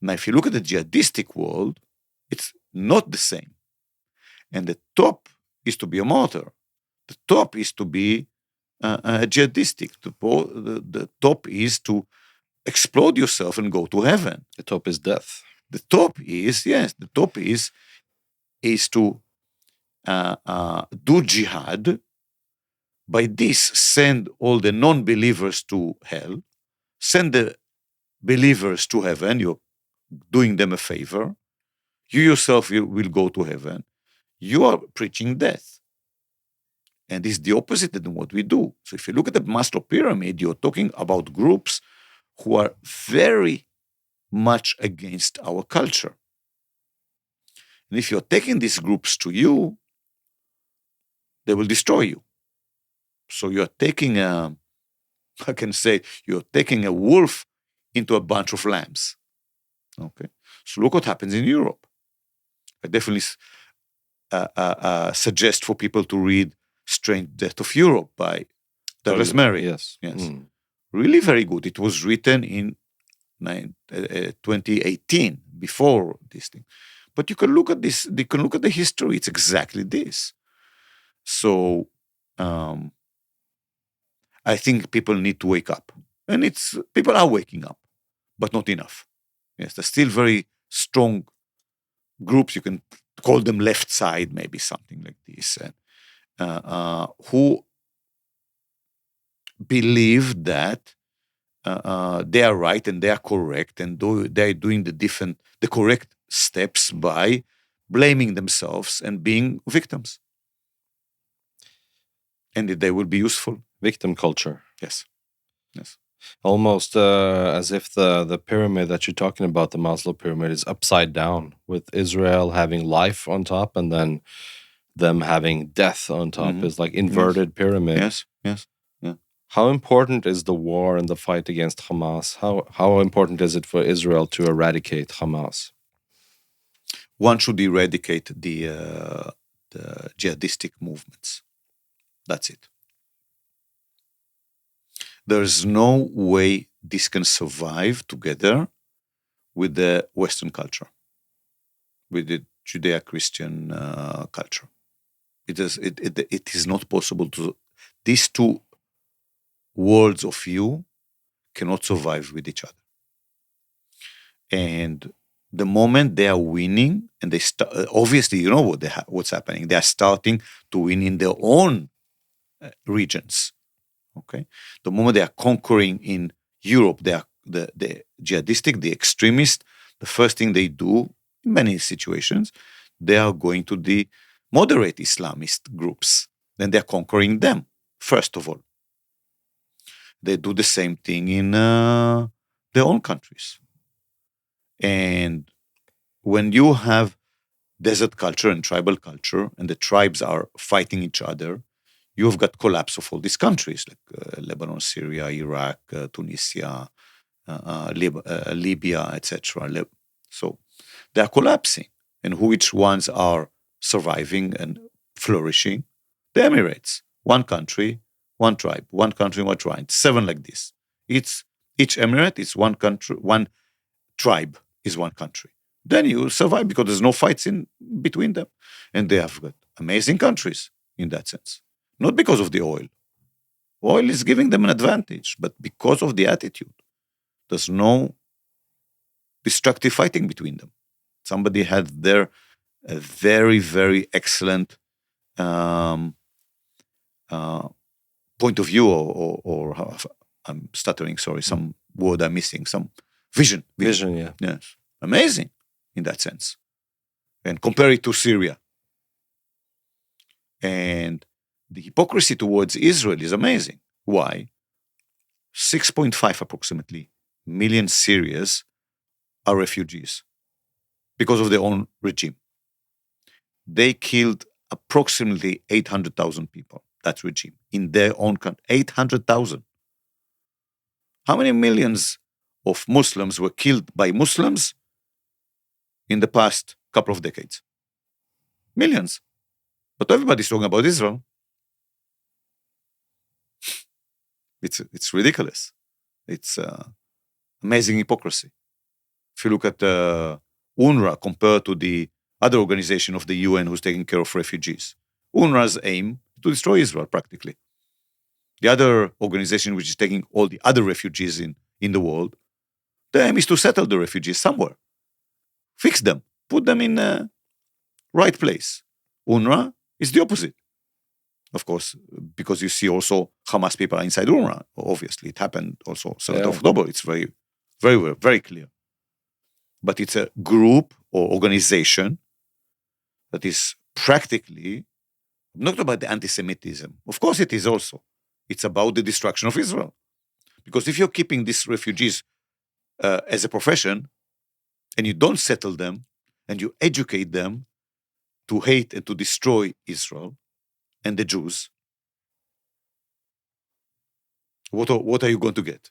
Now, if you look at the jihadistic world, it's not the same. And the top is to be a martyr. The top is to be jihadistic. The top is to explode yourself and go to heaven. The top is death. The top is to do jihad. By this, send all the non-believers to hell, send the believers to heaven. You're doing them a favor. You yourself will go to heaven. You are preaching death. And it's the opposite than what we do. So if you look at the Maslow pyramid, you're talking about groups who are very much against our culture. And if you're taking these groups to you, they will destroy you. So you're taking you're taking a wolf into a bunch of lambs. Okay. So look what happens in Europe. I definitely suggest for people to read Strange Death of Europe by Douglas Murray. Yes. Really very good. It was written in 2018, before this thing. But you can look at this, you can look at the history, it's exactly this. So I think people need to wake up. And people are waking up, but not enough. Yes, there's still very strong groups, you can call them left side, maybe something like this, and who believe that they are right and they are correct, and they are doing the correct steps by blaming themselves and being victims, and that they will be useful. Victim culture. Yes. Almost as if the pyramid that you're talking about, the Maslow pyramid, is upside down, with Israel having life on top and then them having death on top. Is like inverted pyramid. Yes. How important is the war and the fight against Hamas? How important is it for Israel to eradicate Hamas? One should eradicate the jihadistic movements. That's it. There's no way this can survive together with the Western culture, with the Judeo-Christian culture. It is not possible to. These two worlds of view cannot survive with each other. And the moment they are winning, and they start, obviously, you know what's happening. They are starting to win in their own regions. Okay, the moment they are conquering in Europe, they are the jihadistic, the extremist. The first thing they do in many situations, they are going to the moderate Islamist groups. Then they are conquering them first of all. They do the same thing in their own countries. And when you have desert culture and tribal culture, and the tribes are fighting each other, you've got collapse of all these countries like Lebanon, Syria, Iraq, Tunisia, Libya, etc. So they are collapsing. And which ones are surviving and flourishing? The Emirates. One country, one tribe. One country, one tribe. 7 like this. Each emirate is one country, one tribe is one country. Then you survive because there's no fights in between them. And they have got amazing countries in that sense. Not because of the oil. Oil is giving them an advantage, but because of the attitude. There's no destructive fighting between them. Somebody had their very, very excellent point of view, or I'm stuttering, sorry, some word I'm missing, some vision. Vision, yeah. Yes. Amazing in that sense. And compare it to Syria. And the hypocrisy towards Israel is amazing. Why? 6.5 approximately million Syrians are refugees because of their own regime. They killed approximately 800,000 people, that regime, in their own country. 800,000. How many millions of Muslims were killed by Muslims in the past couple of decades? Millions. But everybody's talking about Israel. It's ridiculous. It's amazing hypocrisy. If you look at UNRWA compared to the other organization of the UN who's taking care of refugees, UNRWA's aim to destroy Israel practically. The other organization which is taking all the other refugees in the world, the aim is to settle the refugees somewhere. Fix them. Put them in the right place. UNRWA is the opposite. Of course, because you see also Hamas people are inside UNRWA. Obviously, it happened also 7th of October. It's very, very, very clear. But it's a group or organization that is practically not about the anti-Semitism. Of course it is also. It's about the destruction of Israel. Because if you're keeping these refugees as a profession, and you don't settle them, and you educate them to hate and to destroy Israel and the Jews, what are you going to get?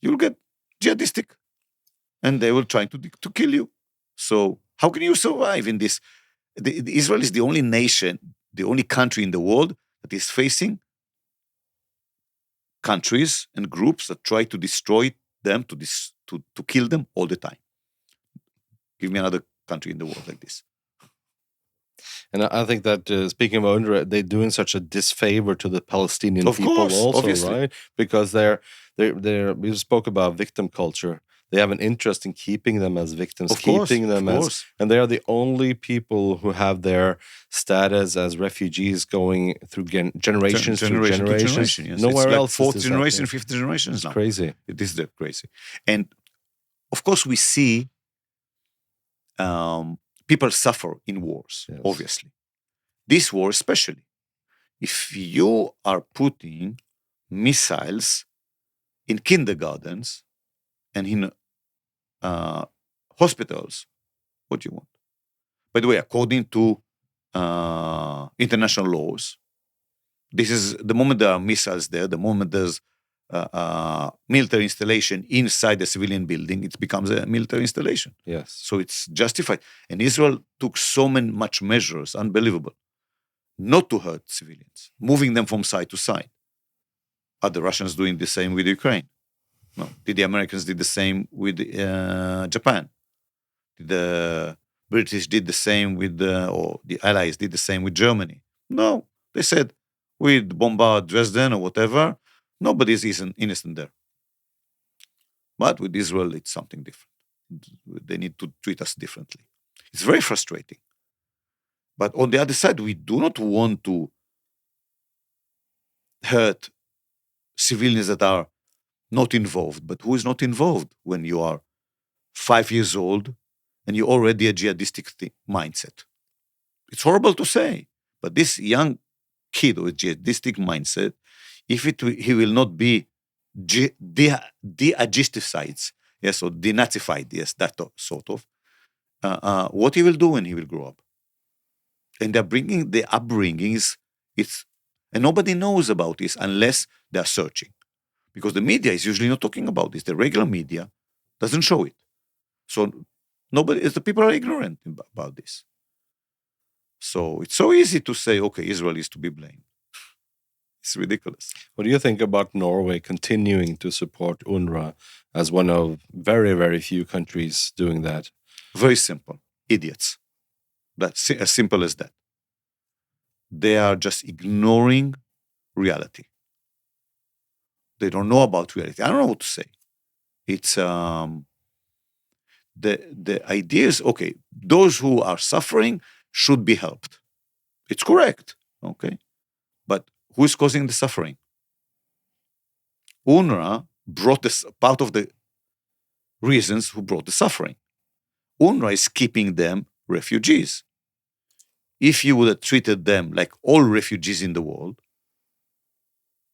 You'll get jihadistic, and they will try to kill you. So how can you survive in this? Israel is the only nation, the only country in the world that is facing countries and groups that try to destroy them, to kill them all the time. Give me another country in the world like this. And I think that speaking of UNRWA, they're doing such a disfavor to the Palestinian Of people course, also, obviously. right? Because they're we spoke about victim culture. They have an interest in keeping them as victims, Of course, keeping them of as, course. and they are the only people who have their status as refugees going through generations through Generation to generations. generation. Yes. Nowhere it's like else is fourth this generation, happening. fifth generation It's now. crazy. It is crazy. And of course, we see people suffer in wars, Yes. obviously. This war, especially. If you are putting missiles in kindergartens and in hospitals, what do you want? By the way, according to international laws, this is the moment there are missiles there, the moment there's military installation inside a civilian building, it becomes a military installation. Yes. So it's justified. And Israel took so much measures, unbelievable, not to hurt civilians, moving them from side to side. Are the Russians doing the same with Ukraine? No. Did the Americans did the same with Japan? Did the British did the same with, or the Allies did the same with Germany? No. They said, we bombard Dresden or whatever. Nobody's innocent there. But with Israel, it's something different. They need to treat us differently. It's very frustrating. But on the other side, we do not want to hurt civilians that are not involved. But who is not involved when you are 5 years old and you're already a jihadistic mindset? It's horrible to say, but this young kid with jihadistic mindset, if he will not be de-agisticides, yes, or denazified, yes, that sort of, what he will do when he will grow up. And the upbringing it's, and nobody knows about this unless they're searching. Because the media is usually not talking about this. The regular media doesn't show it. So the people are ignorant about this. So it's so easy to say, okay, Israel is to be blamed. It's ridiculous. What do you think about Norway continuing to support UNRWA as one of very, very few countries doing that? Very simple. Idiots. That's as simple as that. They are just ignoring reality. They don't know about reality. I don't know what to say. It's the idea is, okay, those who are suffering should be helped. It's correct. Okay. But who is causing the suffering? UNRWA brought this part of the reasons who brought the suffering. UNRWA is keeping them refugees. If you would have treated them like all refugees in the world,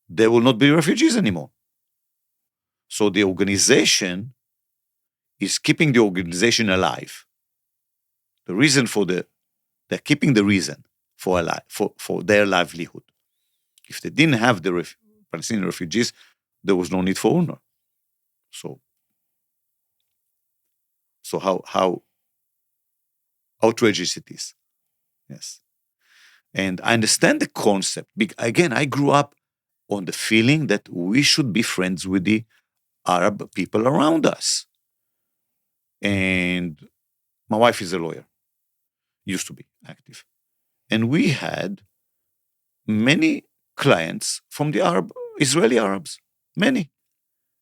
they will not be refugees anymore. So the organization is keeping the organization alive. The reason they're keeping the reason for their livelihood. If they didn't have the Palestinian refugees, there was no need for UNRWA. So how outrageous it is. Yes. And I understand the concept. Again, I grew up on the feeling that we should be friends with the Arab people around us. And my wife is a lawyer, used to be active. And we had many clients from the Israeli Arabs, many.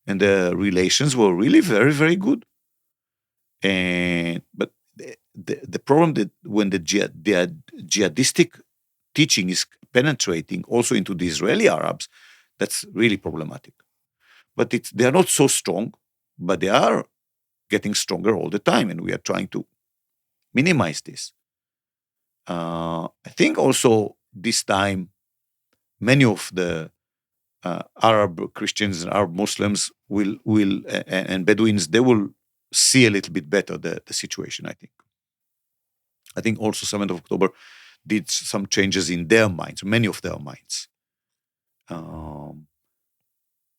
And the relations were really very, very good. But the problem that when the jihadistic teaching is penetrating also into the Israeli Arabs, that's really problematic. But they are not so strong, but they are getting stronger all the time, and we are trying to minimize this. I think also this time, many of the Arab Christians and Arab Muslims and Bedouins, they will see a little bit better the situation, I think. I think also 7th of October did some changes in their minds, many of their minds.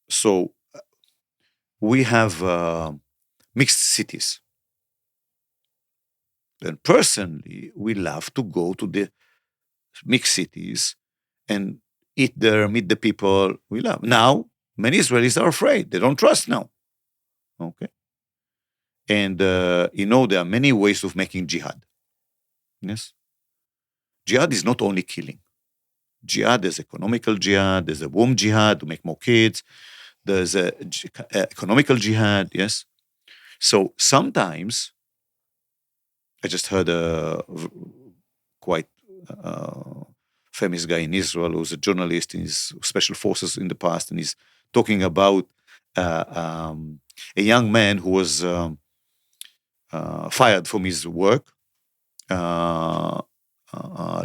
So we have mixed cities. And personally, we love to go to the mixed cities and eat there, meet the people we love. Now, many Israelis are afraid. They don't trust now. Okay. And there are many ways of making jihad. Yes, jihad is not only killing. Jihad is economical jihad. There's a womb jihad to make more kids. There's a economical jihad. Yes. So sometimes I just heard a quite famous guy in Israel who's a journalist in his special forces in the past, and he's talking about a young man who was fired from his work,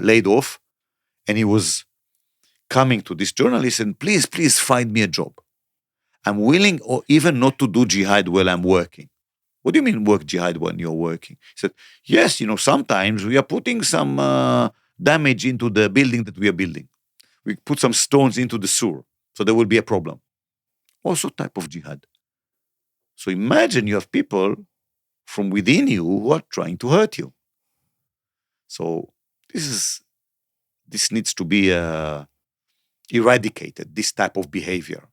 laid off, and he was coming to this journalist and please find me a job. I'm willing or even not to do jihad while I'm working. What do you mean work jihad when you're working? He said, yes, sometimes we are putting some damage into the building that we are building. We put some stones into the sewer, so there will be a problem. Also type of jihad. So imagine you have people from within you who are trying to hurt you. So this needs to be eradicated, this type of behavior.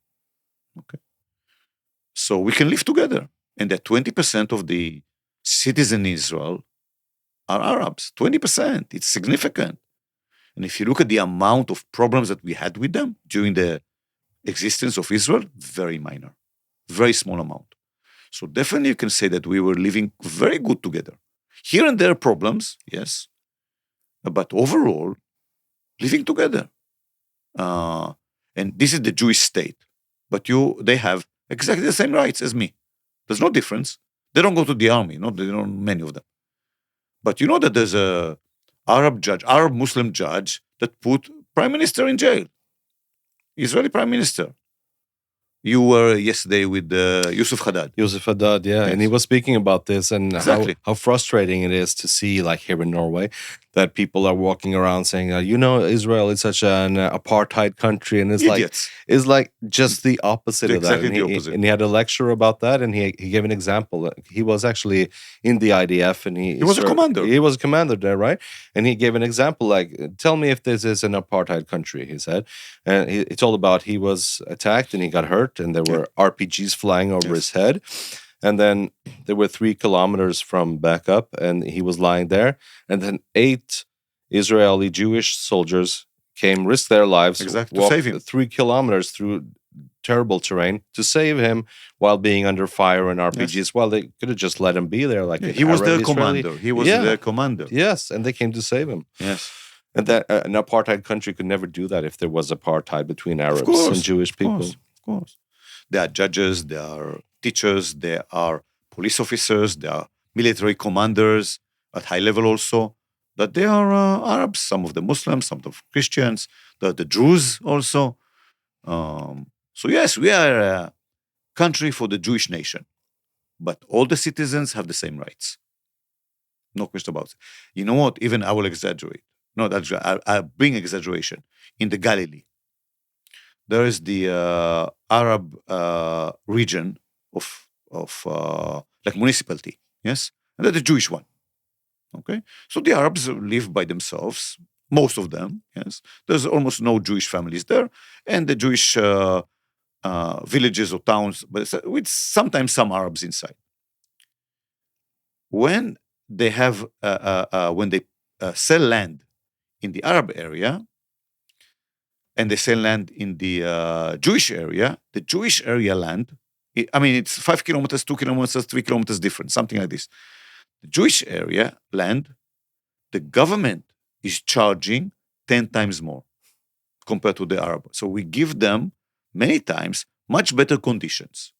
Okay. So we can live together. And that 20% of the citizens in Israel are Arabs. 20%. It's significant. And if you look at the amount of problems that we had with them during the existence of Israel, very minor, very small amount. So definitely you can say that we were living very good together. Here and there problems, yes, but overall, living together. And this is the Jewish state. But they have exactly the same rights as me. There's no difference. They don't go to the army, they don't, many of them. But you know that there's a Arab Muslim judge that put prime minister in jail. Israeli prime minister. You were yesterday with Yusuf Haddad. Yusuf Haddad, yeah. Yes. And he was speaking about this and exactly. how frustrating it is to see, like here in Norway, that people are walking around saying, Israel is such an apartheid country. And it's idiots. like just the opposite of that. Exactly the opposite. And he had a lecture about that, and he gave an example. He was actually in the IDF, and he was a commander. He was a commander there, right? And he gave an example, like, tell me if this is an apartheid country, he said. And he told about he was attacked and he got hurt, and there were RPGs flying over his head. And then there were 3 kilometers from back up, and he was lying there. And then 8 Israeli Jewish soldiers came, risked their lives, to walked save him 3 kilometers through terrible terrain to save him while being under fire and RPGs. Yes. Well, they could have just let him be there. Like he was their commander. He was their commander. Yes, and they came to save him. Yes. And that an apartheid country could never do that if there was apartheid between Arabs and Jewish people. Of course. There are judges, there are teachers, there are police officers, there are military commanders at high level also, that they are Arabs, some of them Muslims, some of them Christians, the Druze also. So yes, we are a country for the Jewish nation, but all the citizens have the same rights. No question about it. You know what? Even I will exaggerate. No, I bring exaggeration. In the Galilee, there is the Arab region of like municipality, yes, and that's the Jewish one. Okay, so the Arabs live by themselves, most of them. Yes, there's almost no Jewish families there, and the Jewish villages or towns, but with sometimes some Arabs inside. When they have when they sell land in the Arab area, and they sell land in the Jewish area, the Jewish area land, it's 5 kilometers, 2 kilometers, 3 kilometers different, something like this. The Jewish area land, the government is charging 10 times more compared to the Arab. So we give them many times much better conditions.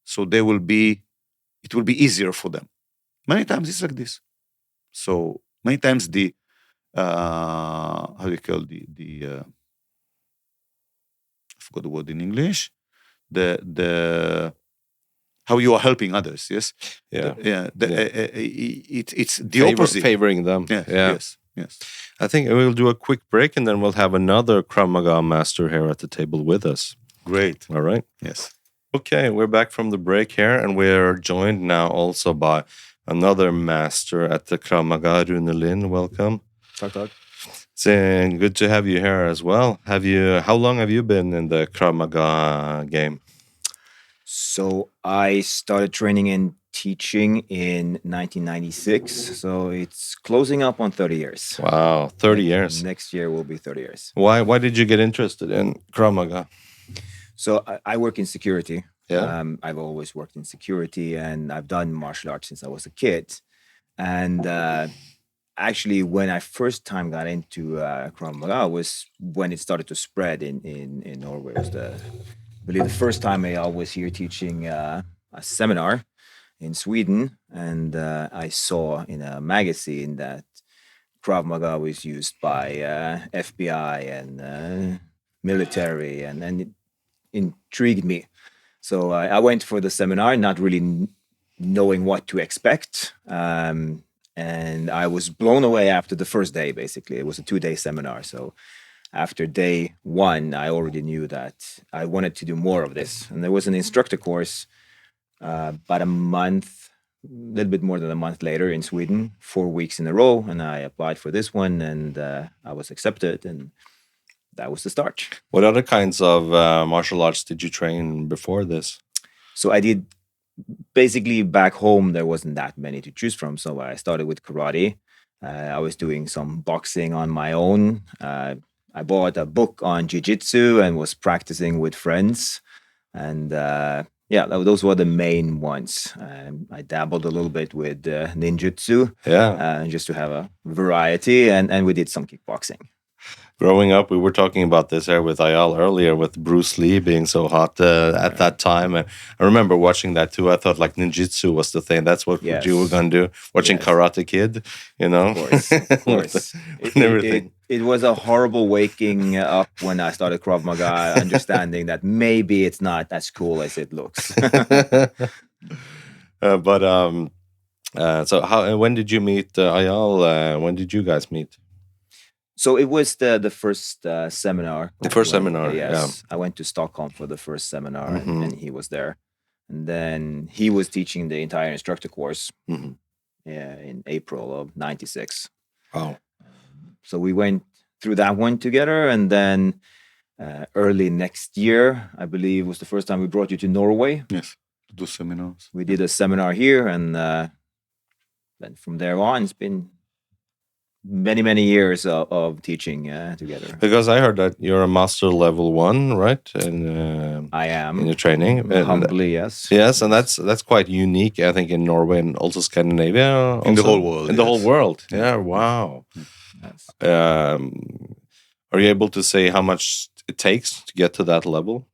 So it will be easier for them. Many times it's like this. So many times the how do you call I forgot the word in English. The how you are helping others, yes? It's the opposite. Favoring them. Yes. I think we'll do a quick break, and then we'll have another Krav Maga master here at the table with us. Great. All right? Yes. Okay, we're back from the break here, and we're joined now also by another master at the Krav Maga, Rune Lind. Welcome. Talk. It's good to have you here as well. How long have you been in the Krav Maga game? So I started training in teaching in 1996, so it's closing up on 30 years. Wow, 30 years. Next year will be 30 years. Why did you get interested in Krav Maga? So I work in security. Yeah. I've always worked in security, and I've done martial arts since I was a kid. And actually, when I first time got into Krav Maga was when it started to spread in Norway. It was I believe the first time I was here teaching a seminar in Sweden, and I saw in a magazine that Krav Maga was used by FBI and military, and it intrigued me. So I went for the seminar, not really knowing what to expect. And I was blown away after the first day, basically. It was a 2-day seminar. So after day 1, I already knew that I wanted to do more of this. And there was an instructor course about a month, a little bit more than a month later in Sweden, 4 weeks in a row. And I applied for this one, and I was accepted. And that was the start. What other kinds of martial arts did you train before this? So I did, basically back home, there wasn't that many to choose from. So I started with karate. I was doing some boxing on my own. I bought a book on jiu-jitsu and was practicing with friends. And those were the main ones. I dabbled a little bit with ninjutsu, just to have a variety. And we did some kickboxing. Growing up, we were talking about this here with Eyal earlier, with Bruce Lee being so hot at that time. And I remember watching that too. I thought like ninjutsu was the thing. That's what you were going to do. Watching Karate Kid, you know? Of course. It was a horrible waking up when I started Krav Maga, understanding that maybe it's not as cool as it looks. So when did you meet Eyal? When did you guys meet? So it was the first seminar. The first seminar, yes. I went to Stockholm for the first seminar, and he was there. And then he was teaching the entire instructor course in April of 96. Wow. So we went through that one together. And then early next year, I believe, was the first time we brought you to Norway. Yes, to do seminars. We did a seminar here. And then from there on, it's been many years of teaching together. Because I heard that you're a master level 1, right? And I am in your training. Humbly, yes. Yes, and that's quite unique, I think, in Norway and also Scandinavia. Also, in the whole world. In the whole world. Yeah, wow. Yes. Are you able to say how much it takes to get to that level?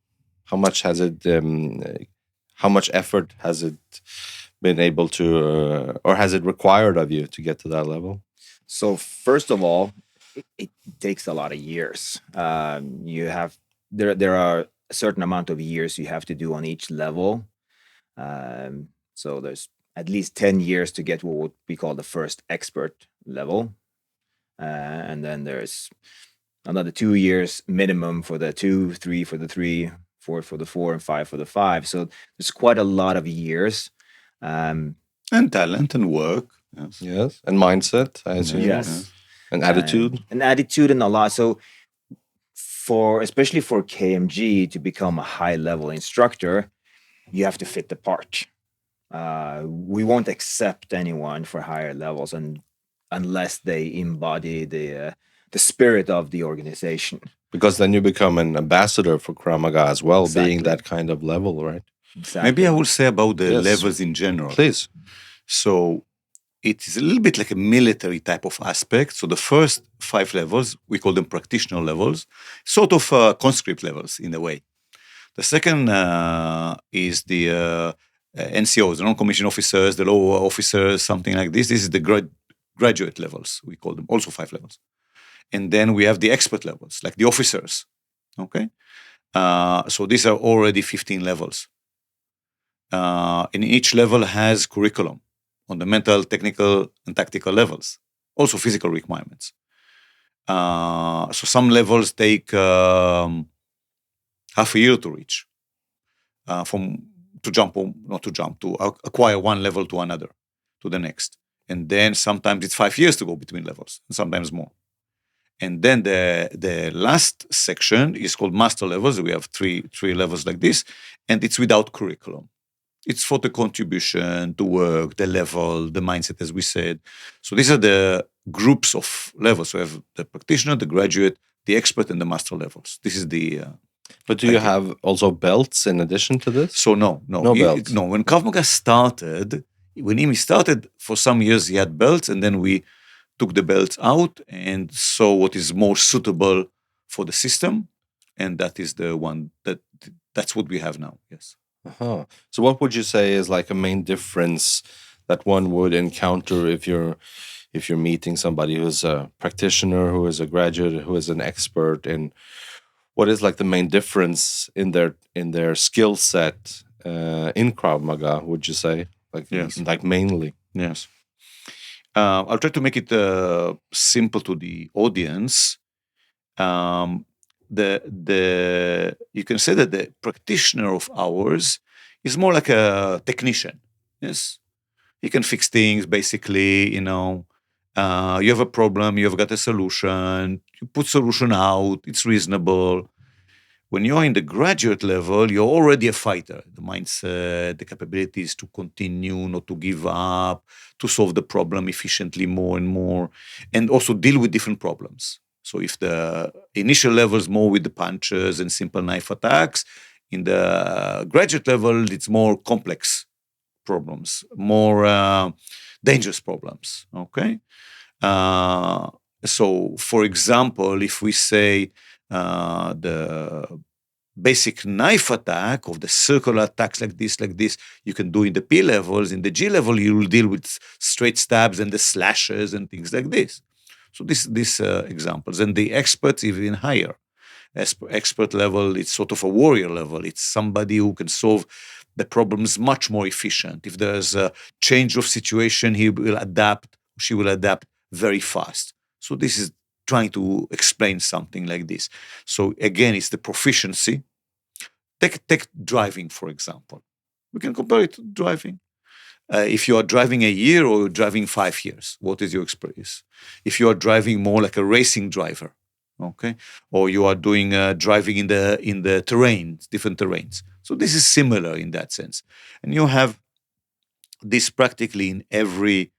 How much has it? How much effort has it been able to, or has it required of you to get to that level? So first of all, it takes a lot of years. There are a certain amount of years you have to do on each level. So there's at least 10 years to get what we call the first expert level. And then there's another 2 years minimum for the 2, 3 for the 3, 4 for the 4, and 5 for the 5. So there's quite a lot of years. And talent and work. Yes. And mindset, I assume. Yes. And attitude. And attitude and a lot. So especially for KMG to become a high-level instructor, you have to fit the part. We won't accept anyone for higher levels unless they embody the spirit of the organization. Because then you become an ambassador for Krav Maga as well, being that kind of level, right? Exactly. Maybe I will say about the levels in general. Please. So it is a little bit like a military type of aspect. So the first 5 levels, we call them practitioner levels, sort of conscript levels in a way. The second is the NCOs, the non-commissioned officers, the lower officers, something like this. This is the graduate levels, we call them, also 5 levels. And then we have the expert levels, like the officers, okay? So these are already 15 levels. And each level has curriculum on the mental, technical, and tactical levels, also physical requirements. So some levels take half a year to reach, to acquire one level to another, to the next. And then sometimes it's 5 years to go between levels, and sometimes more. And then the last section is called master levels. We have three levels like this, and it's without curriculum. It's for the contribution, the work, the level, the mindset, as we said. So these are the groups of levels. So we have the practitioner, the graduate, the expert, and the master levels. This is the But do you idea. have also belts in addition to this? So no. No belts. No, when Krav Maga started, when Imi started, for some years he had belts, and then we took the belts out and saw what is more suitable for the system, and that is the one that's what we have now. Yes. Uh-huh. So what would you say is like a main difference that one would encounter if you're meeting somebody who's a practitioner, who is a graduate, who is an expert, and what is like the main difference in their skill set in Krav Maga, would you say? Like, Yes. like mainly. Yes. I'll try to make it simple to the audience. You can say that the practitioner of ours is more like a technician. Yes, he can fix things. Basically, you have a problem, you have got a solution. You put solution out. It's reasonable. When you're in the graduate level, you're already a fighter. The mindset, the capabilities to continue, not to give up, to solve the problem efficiently more and more, and also deal with different problems. So if the initial level is more with the punches and simple knife attacks, in the graduate level, it's more complex problems, more dangerous problems, okay? So, for example, if we say the basic knife attack of the circular attacks like this, you can do in the P levels. In the G level, you will deal with straight stabs and the slashes and things like this. So these examples. And the experts even higher. Expert level, it's sort of a warrior level. It's somebody who can solve the problems much more efficient. If there's a change of situation, he will adapt, she will adapt very fast. So this is trying to explain something like this. So again, it's the proficiency. Take driving, for example. We can compare it to driving. If you are driving a year or you're driving 5 years, what is your experience? If you are driving more like a racing driver, okay, or you are doing driving in the terrain, different terrains. So this is similar in that sense, and you have this practically in every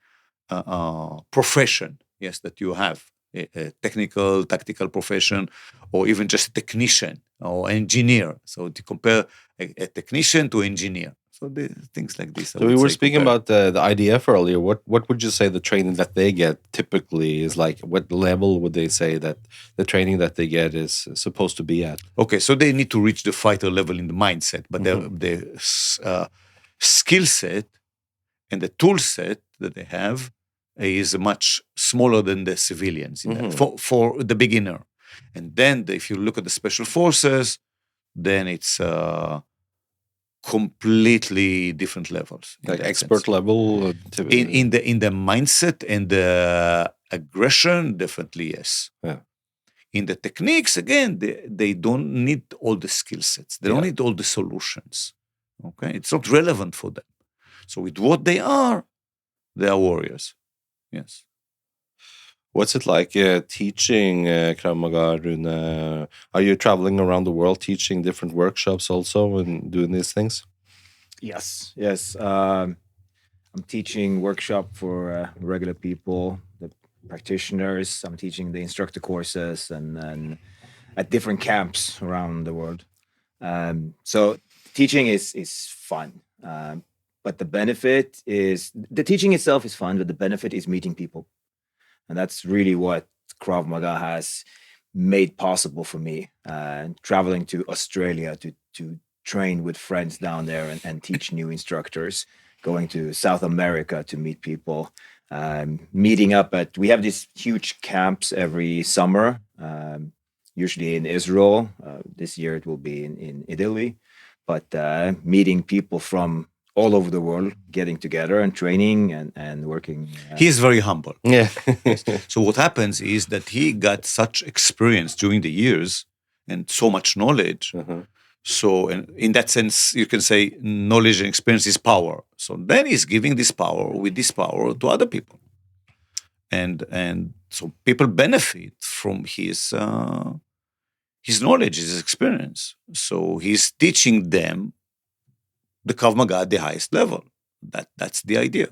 profession. Yes, that you have a technical, tactical profession, or even just a technician or engineer. So to compare a technician to engineer. So things like this. So we were speaking about the IDF earlier. What would you say the training that they get typically is like? What level would they say that the training that they get is supposed to be at? Okay, so they need to reach the fighter level in the mindset, but the skill set and the tool set that they have is much smaller than the civilians for the beginner. And then if you look at the special forces, then it's completely different levels. Like expert level? In the mindset and the aggression, definitely yes. Yeah. In the techniques, again, they don't need all the skill sets. They don't need all the solutions. Okay, it's not relevant for them. So with what they are warriors. Yes. What's it like teaching Krav Maga, Rune? Are you traveling around the world teaching different workshops also and doing these things? Yes. I'm teaching workshop for regular people, the practitioners. I'm teaching the instructor courses and at different camps around the world. So teaching is fun. But the benefit is the teaching itself is fun, but the benefit is meeting people. And that's really what Krav Maga has made possible for me. Traveling to Australia to train with friends down there and teach new instructors, going to South America to meet people, meeting up we have these huge camps every summer, usually in Israel. This year it will be in Italy, but meeting people from all over the world, getting together and training and working. He is very humble. Yeah. So what happens is that he got such experience during the years and so much knowledge. So in that sense, you can say knowledge and experience is power. So then he's giving this power to other people. And so people benefit from his knowledge, his experience. So he's teaching them the Krav Maga at the highest level. That's the idea.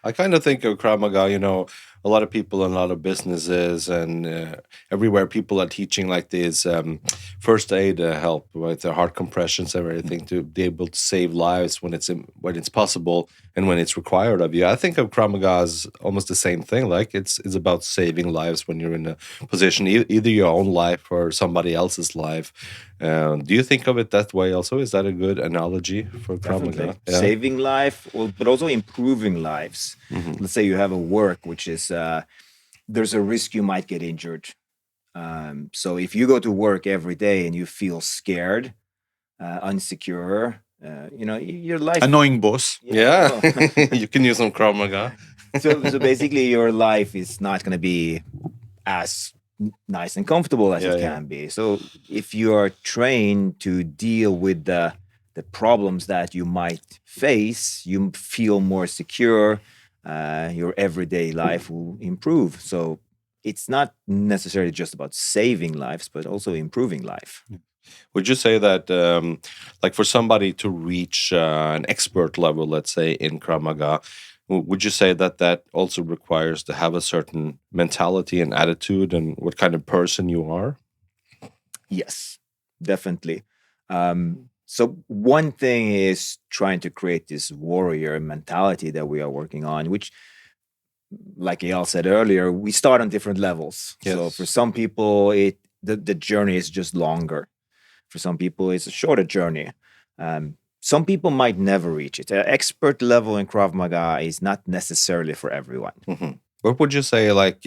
I kind of think of Krav Maga, a lot of people in a lot of businesses and everywhere people are teaching like this first aid help with the heart compressions and everything to be able to save lives when it's possible and when it's required of you. I think of Krav Maga as almost the same thing. Like it's about saving lives when you're in a position, either your own life or somebody else's life. Do you think of it that way also? Is that a good analogy for Krav Definitely. Maga? Yeah. Saving life, but also improving lives. Let's say you have a work which is there's a risk you might get injured. So if you go to work every day and you feel scared, unsecure, your life. Annoying boss. Yeah, you can use some Krav Maga. So basically, your life is not going to be as nice and comfortable as it can be. So if you are trained to deal with the problems that you might face, you feel more secure. Your everyday life will improve. So it's not necessarily just about saving lives, but also improving life. Would you say that, like for somebody to reach an expert level, let's say in Krav Maga, would you say that also requires to have a certain mentality and attitude and what kind of person you are? Yes, definitely. So one thing is trying to create this warrior mentality that we are working on, which, like Eyal said earlier, we start on different levels. Yes. So for some people, the journey is just longer. For some people, it's a shorter journey. Some people might never reach it. Expert level in Krav Maga is not necessarily for everyone. Mm-hmm. What would you say, like,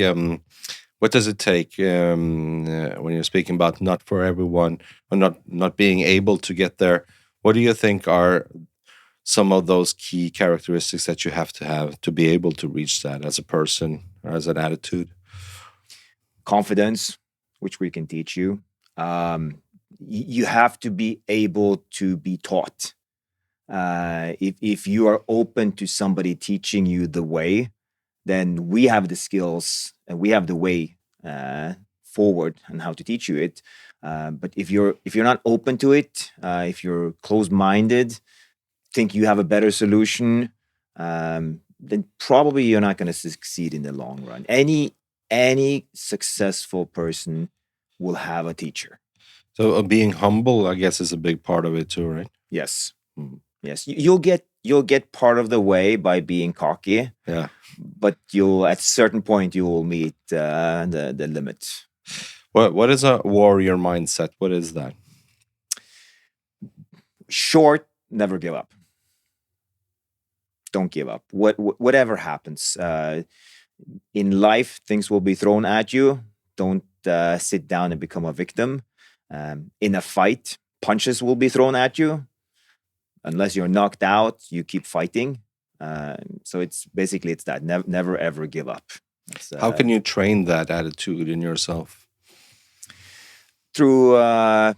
what does it take when you're speaking about not for everyone or not being able to get there? What do you think are some of those key characteristics that you have to be able to reach that as a person or as an attitude? Confidence, which we can teach you. You have to be able to be taught. If you are open to somebody teaching you the way, then we have the skills and we have the way forward and how to teach you it. But if you're not open to it, if you're closed-minded, think you have a better solution, then probably you're not going to succeed in the long run. Any successful person will have a teacher. So being humble, I guess, is a big part of it too, right? Yes. Yes. You'll get part of the way by being cocky. Yeah. But at a certain point you will meet the limit. What is a warrior mindset? What is that? Short, never give up. Don't give up. Whatever happens in life, things will be thrown at you. Don't sit down and become a victim. In a fight, punches will be thrown at you. Unless you're knocked out, you keep fighting. So it's that never ever give up. How can you train that attitude in yourself? Through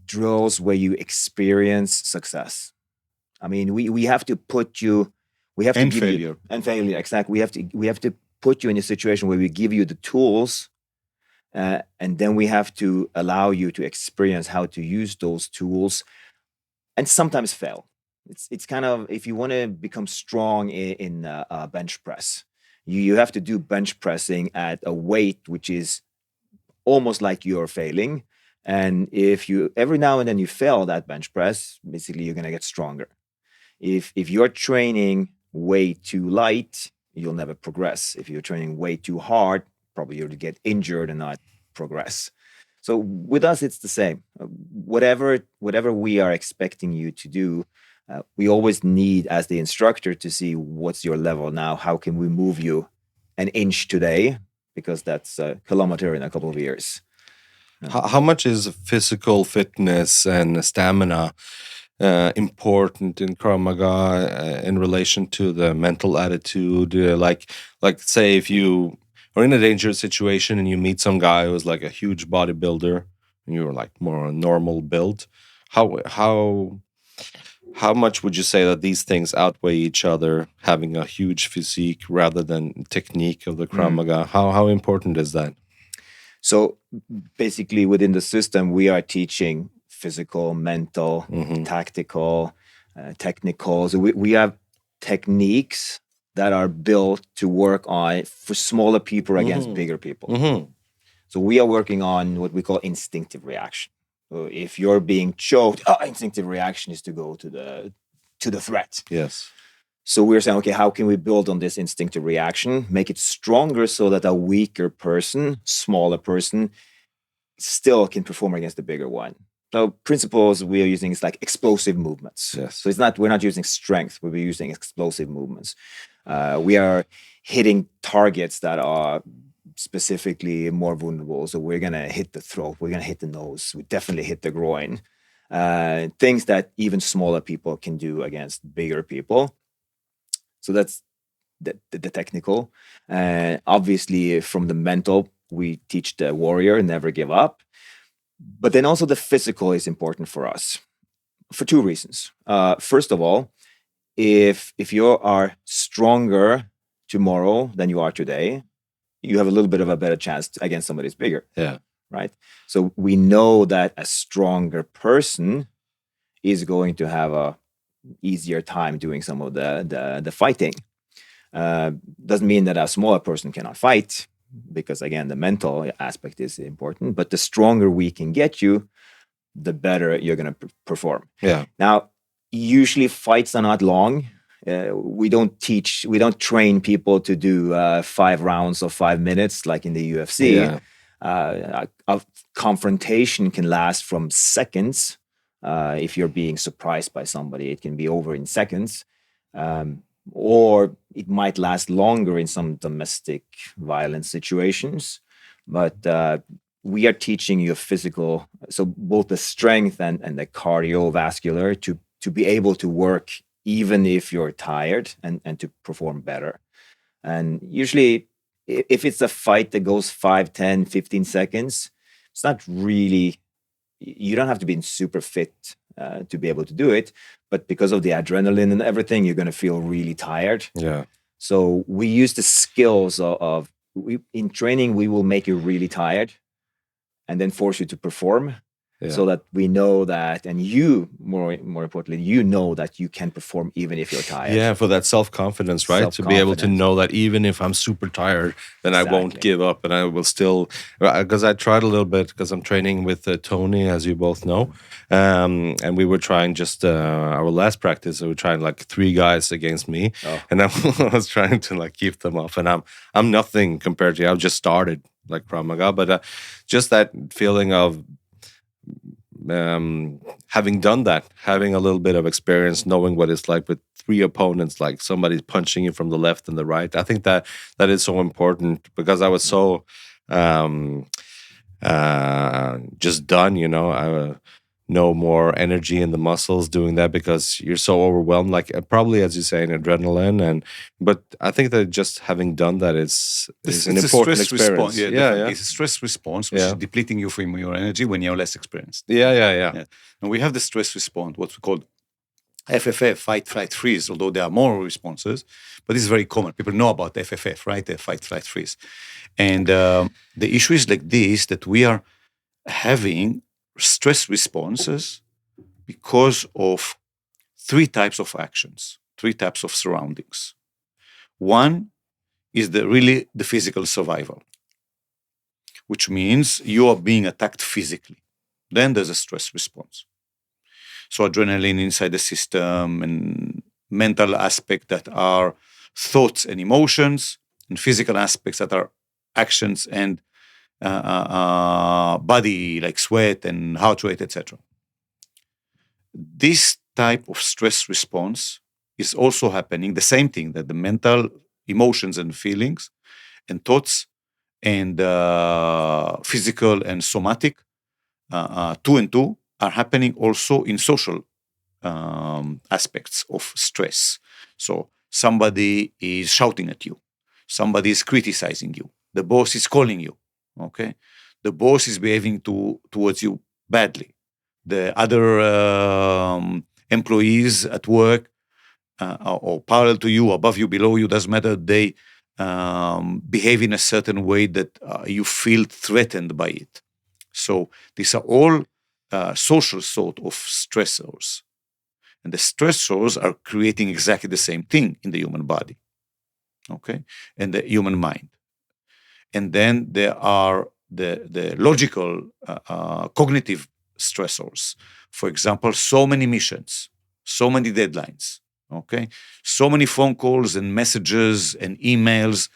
drills where you experience success. I mean, we have to put you. We have to give failure. You and failure. Exactly. We have to put you in a situation where we give you the tools, and then we have to allow you to experience how to use those tools, and sometimes fail. It's kind of, if you want to become strong in bench press, you have to do bench pressing at a weight which is almost like you're failing. And if you every now and then you fail that bench press, basically you're going to get stronger. If you're training way too light, you'll never progress. If you're training way too hard, probably you'll get injured and not progress. So with us, it's the same. Whatever we are expecting you to do, we always need, as the instructor, to see what's your level now. How can we move you an inch today? Because that's a kilometer in a couple of years. How much is physical fitness and stamina important in Krav Maga in relation to the mental attitude? Like say if you are in a dangerous situation and you meet some guy who's like a huge bodybuilder and you're like more a normal build, how much would you say that these things outweigh each other, having a huge physique rather than technique of the Krav Maga? How important is that? So basically within the system, we are teaching physical, mental, tactical, technical. So we have techniques that are built to work on for smaller people against bigger people. Mm-hmm. So we are working on what we call instinctive reaction. So if you're being choked, instinctive reaction is to go to the threat. Yes. So we're saying, okay, how can we build on this instinctive reaction, make it stronger so that a weaker person, smaller person, still can perform against the bigger one? So principles we are using is like explosive movements. Yes. So we're not using strength, we're using explosive movements. We are hitting targets that are specifically more vulnerable. So we're going to hit the throat, we're going to hit the nose, we definitely hit the groin. Things that even smaller people can do against bigger people. So that's the technical. Obviously, from the mental, we teach the warrior never give up. But then also the physical is important for us for two reasons. First of all, if you are stronger tomorrow than you are today, you have a little bit of a better chance against somebody who's bigger. Yeah. Right. So we know that a stronger person is going to have a easier time doing some of the fighting. Doesn't mean that a smaller person cannot fight, because again, the mental aspect is important. But the stronger we can get you, the better you're going to perform. Yeah. Now, usually fights are not long. We don't train people to do 5 rounds of 5 minutes like in the UFC. Yeah. A confrontation can last from seconds. If you're being surprised by somebody, it can be over in seconds. Or it might last longer in some domestic violence situations. But we are teaching you physical, so both the strength and the cardiovascular to be able to work even if you're tired and to perform better. And usually, if it's a fight that goes 5, 10, 15 seconds, it's not really, you don't have to be super fit to be able to do it. But because of the adrenaline and everything, you're going to feel really tired. Yeah. So we use the skills in training, we will make you really tired and then force you to perform. Yeah. So that we know that, and you, more importantly, you know that you can perform even if you're tired. Yeah, for that self-confidence, right? To be able to know that even if I'm super tired, then I won't give up and I will still... Because I tried a little bit, because I'm training with Tony, as you both know. And we were trying just our last practice, we were trying like 3 guys against me. Oh. And I was trying to like keep them off. And I'm nothing compared to you. I've just started like Krav Maga. But just that feeling of... having done that, having a little bit of experience, knowing what it's like with 3 opponents, like somebody's punching you from the left and the right. I think that is so important, because I was so just done, I no more energy in the muscles doing that, because you're so overwhelmed, like probably, as you say, an adrenaline. But I think that just having done that is an important experience. Yeah. It's a stress response, which is depleting you from your energy when you're less experienced. Yeah. And we have the stress response, what we call FFF, fight, flight, freeze, although there are more responses, but this is very common. People know about FFF, right? The fight, flight, freeze. And the issue is like this, that we are having stress responses because of 3 types of actions, 3 types of surroundings. One is the physical survival, which means you are being attacked physically. Then there's a stress response. So adrenaline inside the system and mental aspects that are thoughts and emotions, and physical aspects that are actions and body, like sweat and heart rate, etc. This type of stress response is also happening, the same thing, that the mental emotions and feelings and thoughts and physical and somatic, 2 and 2, are happening also in social aspects of stress. So somebody is shouting at you, somebody is criticizing you, the boss is calling you. Okay, the boss is behaving towards you badly. The other employees at work or parallel to you, above you, below you, doesn't matter. They behave in a certain way that you feel threatened by it. So these are all social sort of stressors. And the stressors are creating exactly the same thing in the human body, okay, and the human mind. And then there are the logical, cognitive stressors. For example, so many missions, so many deadlines, okay, so many phone calls and messages and emails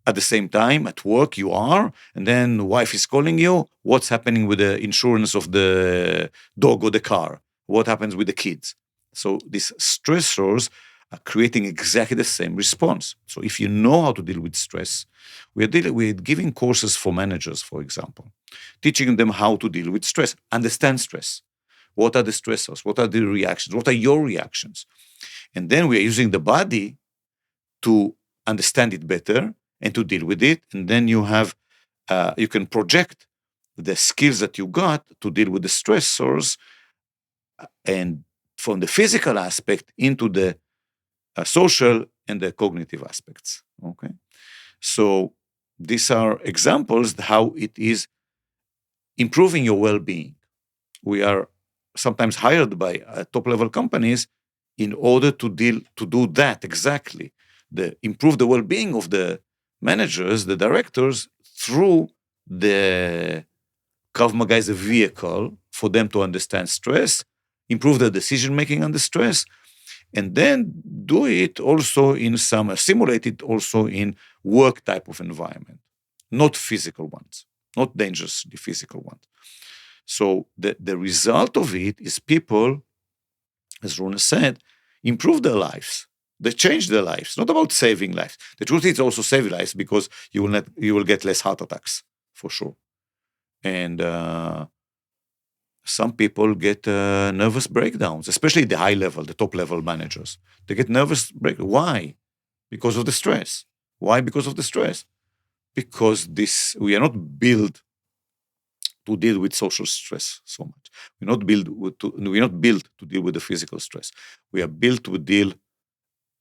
at the same time. At work you are, and then the wife is calling you. What's happening with the insurance of the dog or the car? What happens with the kids? So these stressors are creating exactly the same response. So if you know how to deal with stress, we're giving courses for managers, for example, teaching them how to deal with stress, understand stress. What are the stressors? What are the reactions? What are your reactions? And then we're using the body to understand it better and to deal with it. And then you can project the skills that you got to deal with the stressors and from the physical aspect into the social and the cognitive aspects. Okay, so these are examples how it is improving your well-being. We are sometimes hired by top-level companies in order to do that exactly, improve the well-being of the managers, the directors, through the Krav Maga is a vehicle for them to understand stress, improve their decision-making under stress, and then do it also in simulate it also in work type of environment, not physical ones, not dangerously physical ones. So the result of it is people, as Rune said, improve their lives. They change their lives. Not about saving lives. The truth is also saving lives because you will get less heart attacks for sure. And some people get nervous breakdowns, especially the high level, the top level managers. They get nervous breakdowns. Why? Because of the stress. Why? Because of the stress. Because we are not built to deal with social stress so much. We're not built to deal with the physical stress. We are built to deal,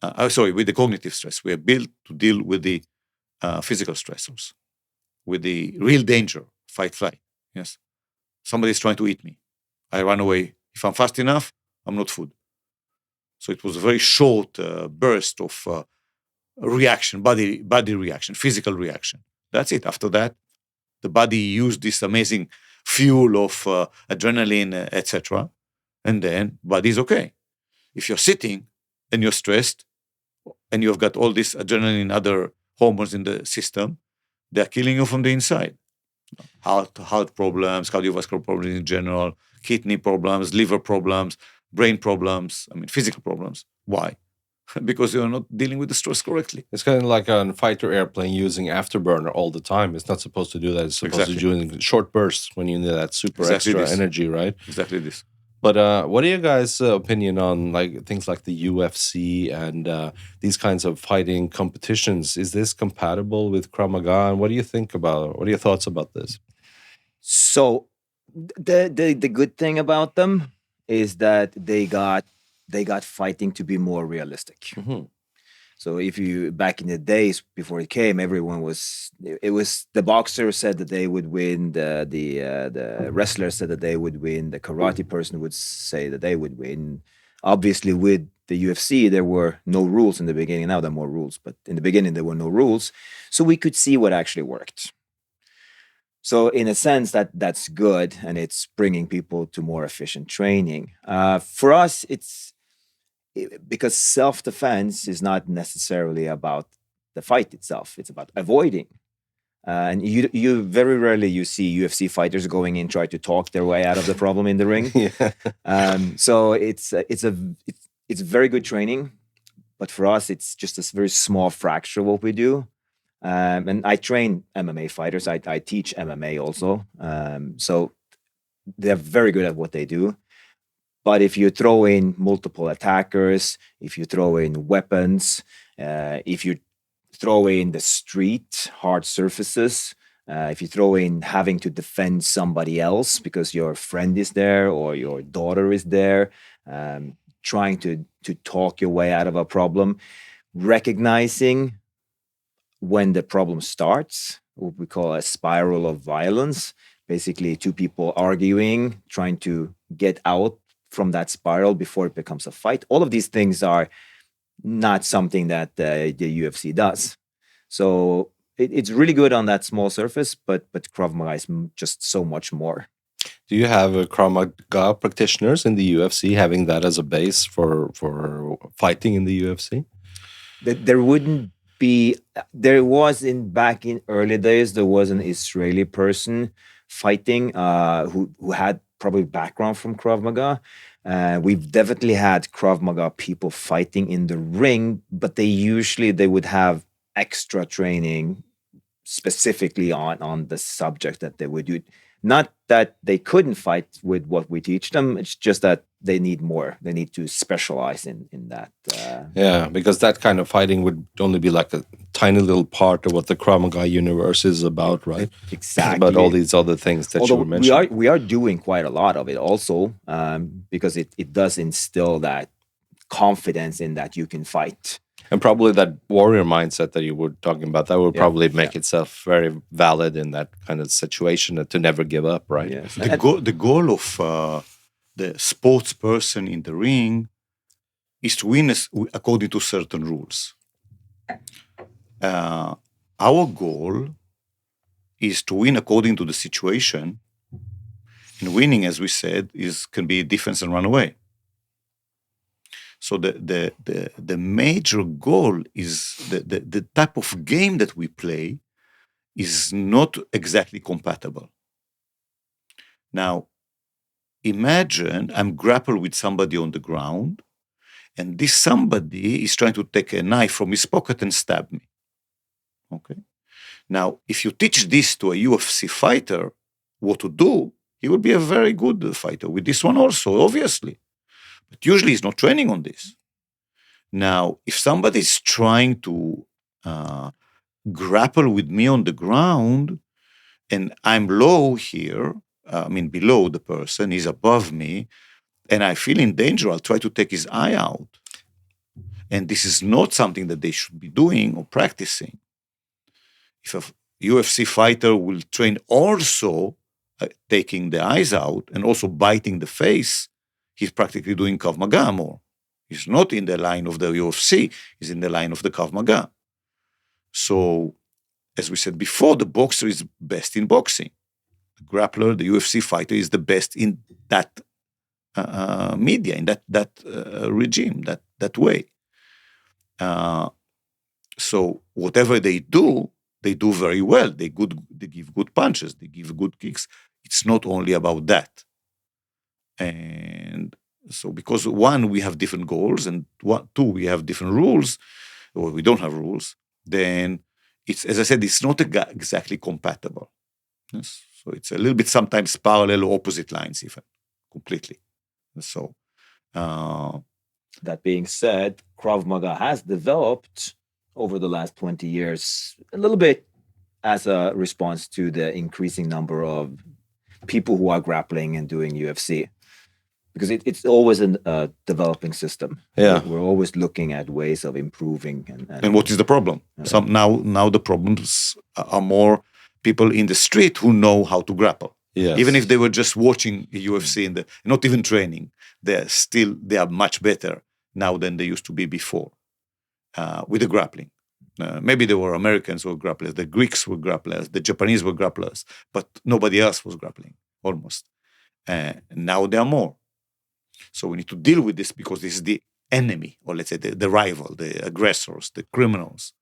with the cognitive stress. We are built to deal with the physical stressors, with the real danger, fight, flight. Yes, somebody's trying to eat me. I run away. If I'm fast enough, I'm not food. So it was a very short burst of reaction, body reaction, physical reaction. That's it. After that, the body used this amazing fuel of adrenaline, etc. And then body's okay. If you're sitting and you're stressed and you've got all this adrenaline and other hormones in the system, they're killing you from the inside. Heart problems, cardiovascular problems in general, kidney problems, liver problems, brain problems, physical problems. Why? Because you're not dealing with the stress correctly. It's kind of like a fighter airplane using afterburner all the time. It's not supposed to do that. It's supposed to do it in short bursts when you need that super extra energy, right? Exactly this. But what are you guys' opinion on things like the UFC and these kinds of fighting competitions? Is this compatible with Krav Maga? And what do you think about it? What are your thoughts about this? So the good thing about them is that they got fighting to be more realistic. Mm-hmm. So if you back in the days before it came, everyone was the boxer said that they would win, the wrestler said that they would win, the karate person would say that they would win. Obviously, with the UFC, there were no rules in the beginning. Now there are more rules, but in the beginning there were no rules, so we could see what actually worked. So in a sense, that's good, and it's bringing people to more efficient training. For us, because self-defense is not necessarily about the fight itself; it's about avoiding. And you very rarely you see UFC fighters going in try to talk their way out of the problem in the ring. Yeah. So it's very good training, but for us, it's just a very small fraction of what we do. And I train MMA fighters. I teach MMA also. So they're very good at what they do. But if you throw in multiple attackers, if you throw in weapons, if you throw in the street, hard surfaces, if you throw in having to defend somebody else because your friend is there or your daughter is there, trying to talk your way out of a problem, recognizing when the problem starts, what we call a spiral of violence, basically two people arguing, trying to get out from that spiral before it becomes a fight. All of these things are not something that the UFC does. So it's really good on that small surface, but Krav Maga is just so much more. Do you have Krav Maga practitioners in the UFC having that as a base for fighting in the UFC? There wouldn't be. There was back in early days. There was an Israeli person fighting who had probably background from Krav Maga. We've definitely had Krav Maga people fighting in the ring, but they would have extra training specifically on the subject that they would do. Not that they couldn't fight with what we teach them. It's just that they need more. They need to specialize in that. Yeah, because that kind of fighting would only be like a tiny little part of what the Krav Maga universe is about, right? Exactly. About all these other things that you were mentioning. We are doing quite a lot of it also, because it does instill that confidence in that you can fight. And probably that warrior mindset that you were talking about, that would probably make itself very valid in that kind of situation, to never give up, right? Yes. The goal of the sports person in the ring is to win according to certain rules. Our goal is to win according to the situation. And winning, as we said, can be defense and run away. So the major goal is the type of game that we play is not exactly compatible. Now, imagine I'm grappled with somebody on the ground, and this somebody is trying to take a knife from his pocket and stab me. Okay. Now, if you teach this to a UFC fighter, what to do, he will be a very good fighter. With this one also, obviously. But usually he's not training on this. Now, if somebody is trying to grapple with me on the ground, and I'm low here, below the person, he's above me, and I feel in danger, I'll try to take his eye out. And this is not something that they should be doing or practicing. If a UFC fighter will train also taking the eyes out and also biting the face, he's practically doing Krav Maga more. He's not in the line of the UFC, he's in the line of the Krav Maga. So, as we said before, the boxer is best in boxing. The grappler, the UFC fighter is the best in that media, in that regime, that way. So whatever they do very well. They give good punches, they give good kicks. It's not only about that. And so because one, we have different goals, and two, we have different rules, or we don't have rules, then it's, as I said, it's not exactly compatible. Yes? So it's a little bit sometimes parallel or opposite lines even, completely. So that being said, Krav Maga has developed over the last 20 years a little bit as a response to the increasing number of people who are grappling and doing UFC. Because it's always a developing system. Yeah, we're always looking at ways of improving. And what is the problem? Now the problems are more people in the street who know how to grapple. Yes. Even if they were just watching UFC and not even training, they are much better now than they used to be before with the grappling. Maybe there were Americans who were grapplers, the Greeks were grapplers, the Japanese were grapplers, but nobody else was grappling, almost. Now there are more. So we need to deal with this because this is the enemy, or let's say the rival, the aggressors, the criminals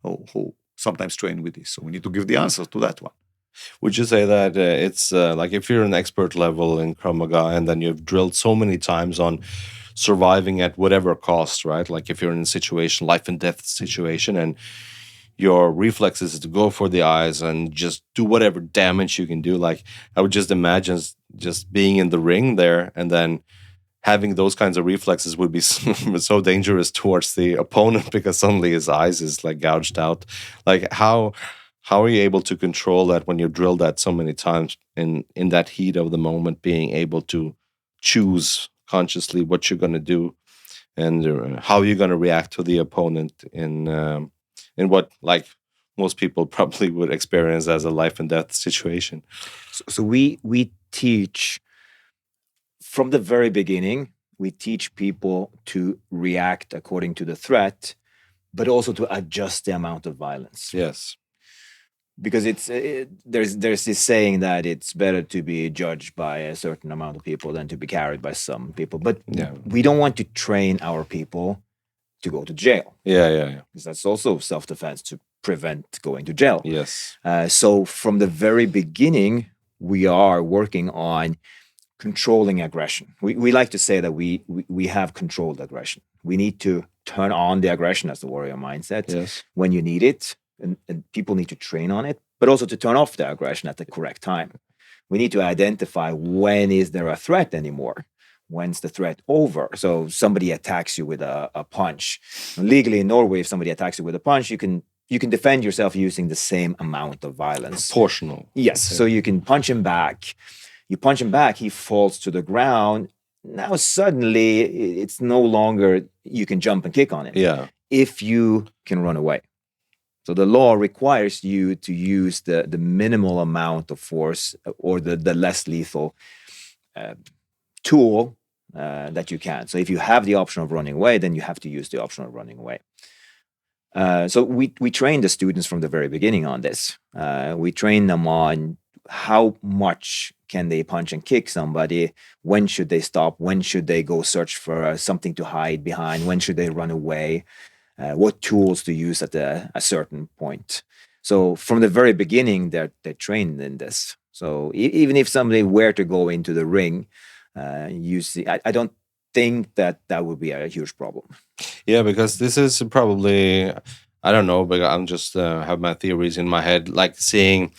who sometimes train with this. So we need to give the answers to that one. Would you say that it's like if you're an expert level in Krav Maga and then you've drilled so many times on surviving at whatever cost, right? Like if you're in a situation, life and death situation, and your reflexes is to go for the eyes and just do whatever damage you can do. Like I would just imagine just being in the ring there and then having those kinds of reflexes would be so dangerous towards the opponent because suddenly his eyes is like gouged out. Like how are you able to control that when you drill that so many times in that heat of the moment, being able to choose consciously what you're going to do and how you're going to react to the opponent in what like most people probably would experience as a life and death situation? So we teach from the very beginning, we teach people to react according to the threat, but also to adjust the amount of violence. Yes. Because there's this saying that it's better to be judged by a certain amount of people than to be carried by some people. But we don't want to train our people to go to jail. Yeah. Because that's also self-defense, to prevent going to jail. Yes. So from the very beginning, we are working on controlling aggression. We like to say that we have controlled aggression. We need to turn on the aggression as the warrior mindset when you need it. And people need to train on it, but also to turn off the aggression at the correct time. We need to identify when is there a threat anymore. When's the threat over? So somebody attacks you with a punch. Legally in Norway, if somebody attacks you with a punch, you can defend yourself using the same amount of violence. Proportional. Yes. So you can punch him back. You punch him back, he falls to the ground. Now suddenly it's no longer you can jump and kick on him. Yeah. If you can run away. So the law requires you to use the minimal amount of force or the less lethal tool that you can. So if you have the option of running away, then you have to use the option of running away. So we train the students from the very beginning on this. We train them on how much can they punch and kick somebody, when should they stop, when should they go search for something to hide behind, when should they run away, what tools to use at a certain point. So from the very beginning, they're trained in this. So even if somebody were to go into the ring, I don't think that would be a huge problem. Yeah, because this is probably, I don't know, but I'm just have my theories in my head, like seeing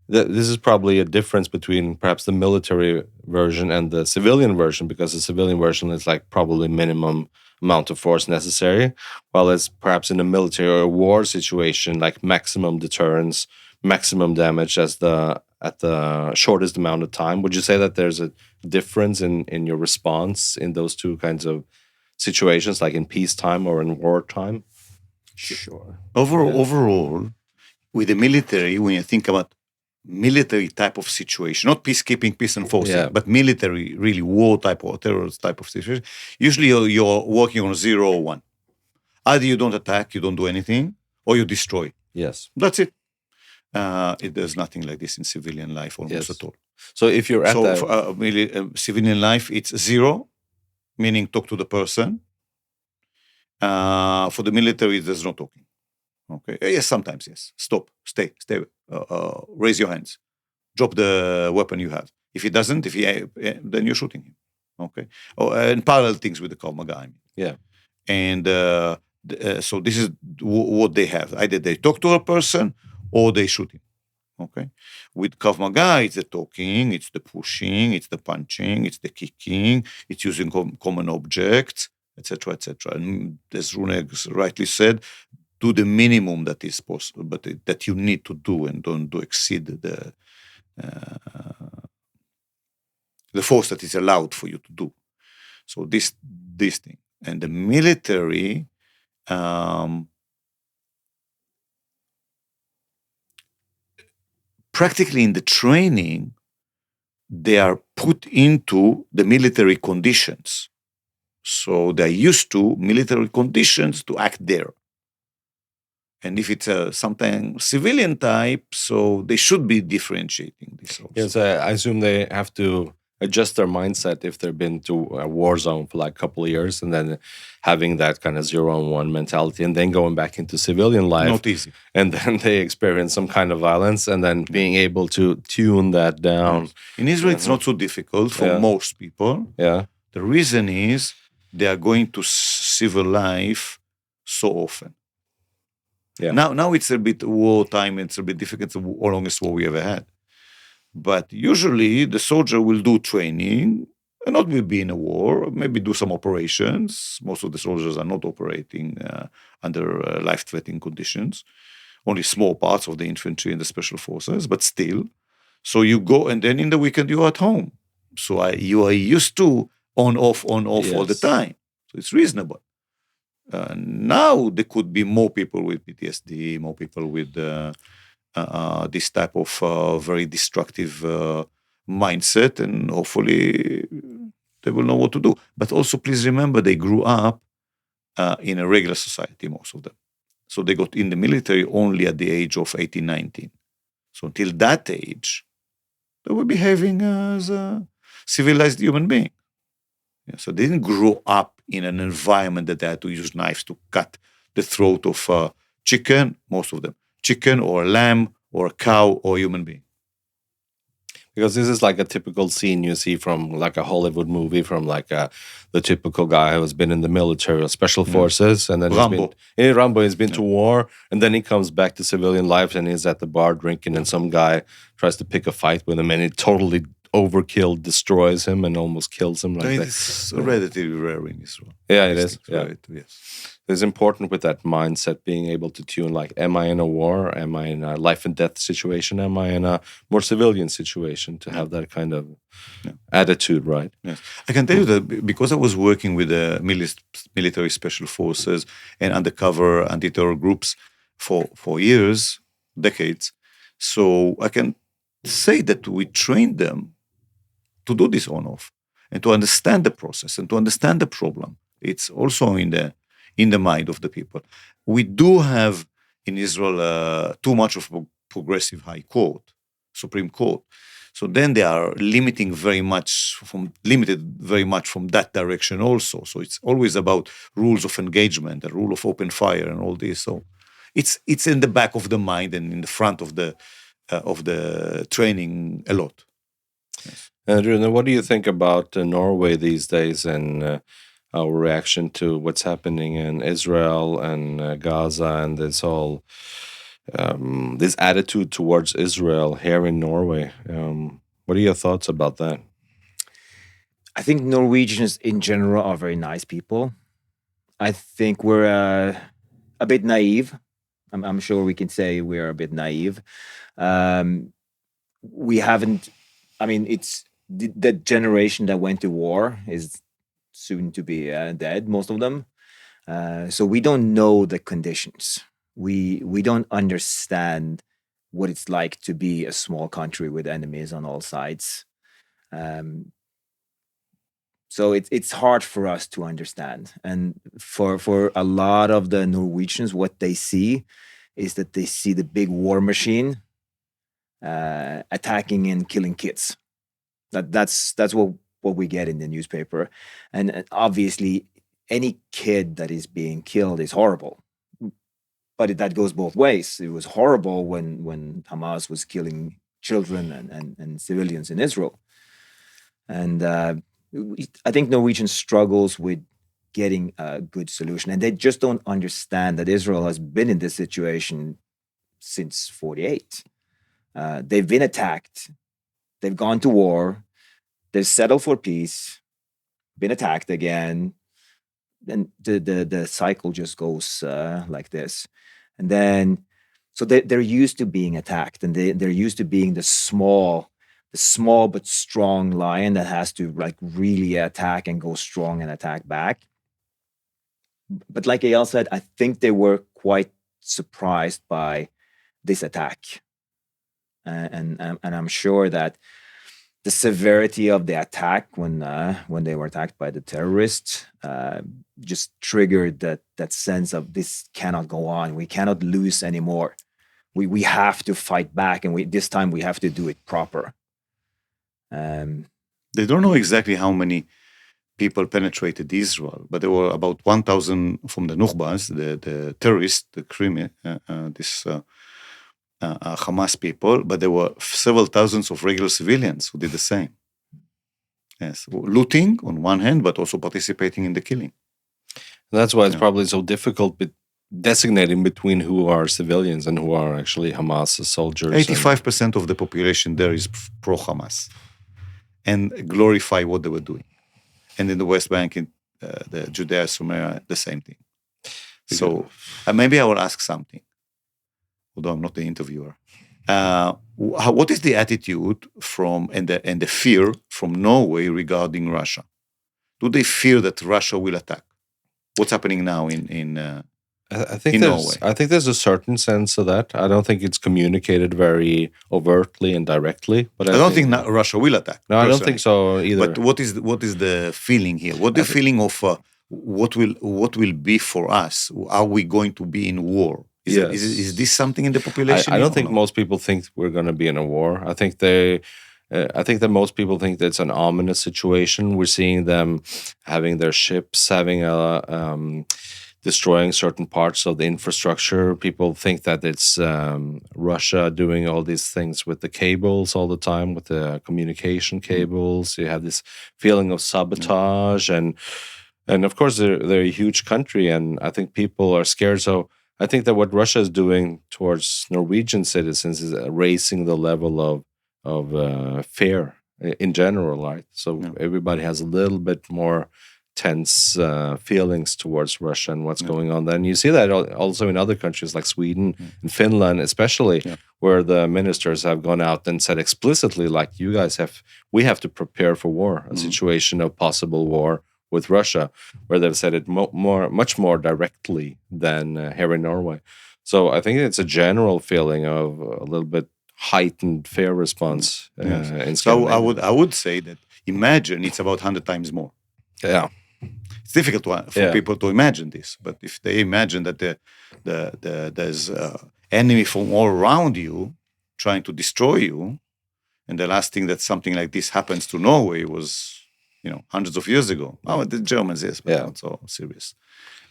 that this is probably a difference between perhaps the military version and the civilian version, because the civilian version is like probably minimum amount of force necessary, while it's perhaps in a military or a war situation, like maximum deterrence, maximum damage at the shortest amount of time. Would you say that there's a difference in your response in those two kinds of situations, like in peacetime or in wartime? Sure. Overall, with the military, when you think about military type of situation, not peacekeeping, peace enforcing, but military, really war type or terrorist type of situation, usually you're working on 0 or 1. Either you don't attack, you don't do anything, or you destroy. Yes. That's it. There's nothing like this in civilian life almost at all. So if you're at civilian life, it's 0, meaning talk to the person. For the military, there's no talking. Okay. Yes, sometimes, yes. Stop. Stay. Raise your hands. Drop the weapon you have. If he doesn't, then you're shooting him. Okay. And parallel things with the Krav Maga. I mean. Yeah. And so this is what they have. Either they talk to a person or they shoot him. Okay. With Krav Maga, it's the talking, it's the pushing, it's the punching, it's the kicking, it's using common objects, etc., etc. And as Rune rightly said, do the minimum that is possible, but that you need to do, and don't exceed the force that is allowed for you to do. So this thing. And the military, practically in the training, they are put into the military conditions. So they're used to military conditions to act there. And if it's something civilian type, so they should be differentiating this also. Yes, I assume they have to adjust their mindset if they've been to a war zone for like a couple of years, and then having that kind of 0 and 1 mentality, and then going back into civilian life. Not easy. And then they experience some kind of violence, and then being able to tune that down. Yes. In Israel, it's not so difficult for most people. Yeah. The reason is they are going to civil life so often. Yeah. Now it's a bit wartime, it's a bit difficult, it's the longest war we ever had. But usually the soldier will do training and not will be in a war, maybe do some operations. Most of the soldiers are not operating under life-threatening conditions. Only small parts of the infantry and the special forces, but still. So you go, and then in the weekend you're at home. So you are used to on, off all the time. So it's reasonable. Now there could be more people with PTSD, more people with this type of very destructive mindset, and hopefully They will know what to do. But also, please remember, they grew up in a regular society, most of them. So they got in the military only at the age of 18, 19. So until that age, they were behaving as a civilized human being. Yeah, so they didn't grow up in an environment that they had to use knives to cut the throat of chicken, most of them, chicken or lamb or cow or human being. Because this is like a typical scene you see from like a Hollywood movie, from like the typical guy who's been in the military or special forces, and then Rambo. He's been to war, and then he comes back to civilian life, and he's at the bar drinking, and some guy tries to pick a fight with him, and he totally overkill, destroys him, and almost kills him. Like It's relatively rare in Israel. Yeah, it is. Yeah. Right, yes. It's important with that mindset, being able to tune, like, am I in a war? Am I in a life and death situation? Am I in a more civilian situation? To have that kind of attitude, right? Yes. I can tell you that because I was working with the military special forces and undercover anti-terror groups for years, decades, so I can say that we trained them to do this on-off and to understand the process and to understand the problem. It's also in the mind of the people. We do have in Israel too much of a progressive high court, Supreme Court. So then they are limited very much from that direction also. So it's always about rules of engagement, the rule of open fire, and all this. So it's in the back of the mind and in the front of the training a lot. Yes. Rune, what do you think about Norway these days and our reaction to what's happening in Israel and Gaza and this whole this attitude towards Israel here in Norway? What are your thoughts about that? I think Norwegians in general are very nice people. I think we're a bit naive. I'm sure we can say we're a bit naive. We haven't, I mean, it's the generation that went to war is soon to be dead, most of them. So we don't know the conditions. We don't understand what it's like to be a small country with enemies on all sides. So it's hard for us to understand. And for a lot of the Norwegians, what they see is that they see the big war machine attacking and killing kids. That's what we get in the newspaper. And obviously, any kid that is being killed is horrible. But that goes both ways. It was horrible when Hamas was killing children and civilians in Israel. And I think Norwegian struggles with getting a good solution. And they just don't understand that Israel has been in this situation since 1948. They've been attacked. They've gone to war. They've settled for peace, been attacked again. And the cycle just goes like this. And then, so they're used to being attacked, and they're used to being the small but strong lion that has to like really attack and go strong and attack back. But like Eyal said, I think they were quite surprised by this attack. And I'm sure that the severity of the attack when they were attacked by the terrorists just triggered that sense of this cannot go on. We cannot lose anymore. We have to fight back, and this time we have to do it proper. They don't know exactly how many people penetrated Israel, but there were about 1,000 from the Nukhbas, the terrorists, the Crimea, Hamas people, but there were several thousands of regular civilians who did the same. Yes, looting on one hand, but also participating in the killing. That's why it's probably so difficult designating between who are civilians and who are actually Hamas soldiers. 85% of the population there is pro-Hamas and glorify what they were doing. And in the West Bank, in the Judea, Samaria, the same thing. So maybe I will ask something, although I'm not the interviewer. What is the attitude and the fear from Norway regarding Russia? Do they fear that Russia will attack? What's happening now in I think in there's Norway. I think there's a certain sense of that. I don't think it's communicated very overtly and directly, but I don't think Russia will attack. No, I don't personally. think so either. But what is the feeling here? What the feeling of what will be for us? Are we going to be in war? Is this something in the population? I don't think most people think we're going to be in a war. I think I think that most people think that it's an ominous situation. We're seeing them having their ships having destroying certain parts of the infrastructure. People think that it's Russia doing all these things with the cables all the time, with the communication cables. You have this feeling of sabotage, and of course they're a huge country, and I think people are scared. So I think that what Russia is doing towards Norwegian citizens is raising the level of fear in general, right? So everybody has a little bit more tense feelings towards Russia and what's going on. Then you see that also in other countries like Sweden and Finland, especially, where the ministers have gone out and said explicitly, like, you guys we have to prepare for war, a situation of possible war with Russia, where they've said it much more directly than here in Norway. So I think it's a general feeling of a little bit heightened fear response in Scandinavia. So I would say that imagine it's about 100 times more. Yeah. It's difficult for people to imagine this, but if they imagine that there's enemy from all around you trying to destroy you, and the last thing that something like this happens to Norway was, hundreds of years ago. Oh, the Germans, yes, but not so serious.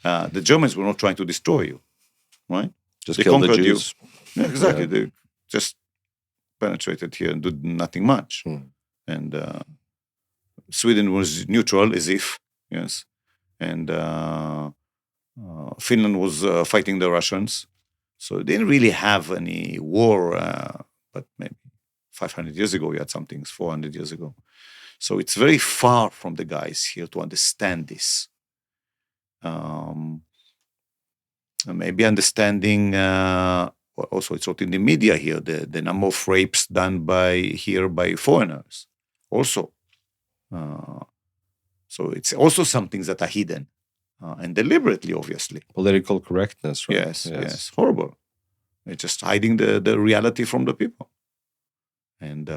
The Germans were not trying to destroy you, right? Just kill the Jews. Yeah, exactly. They just penetrated here and did nothing much. And Sweden was neutral, as if, yes. And Finland was fighting the Russians. So they didn't really have any war, but maybe 500 years ago we had some things, 400 years ago. So it's very far from the guys here to understand this. Maybe understanding, also it's not in the media here, the number of rapes done by foreigners also. So it's also some things that are hidden and deliberately, obviously. Political correctness, right? Yes. Horrible. It's just hiding the reality from the people. And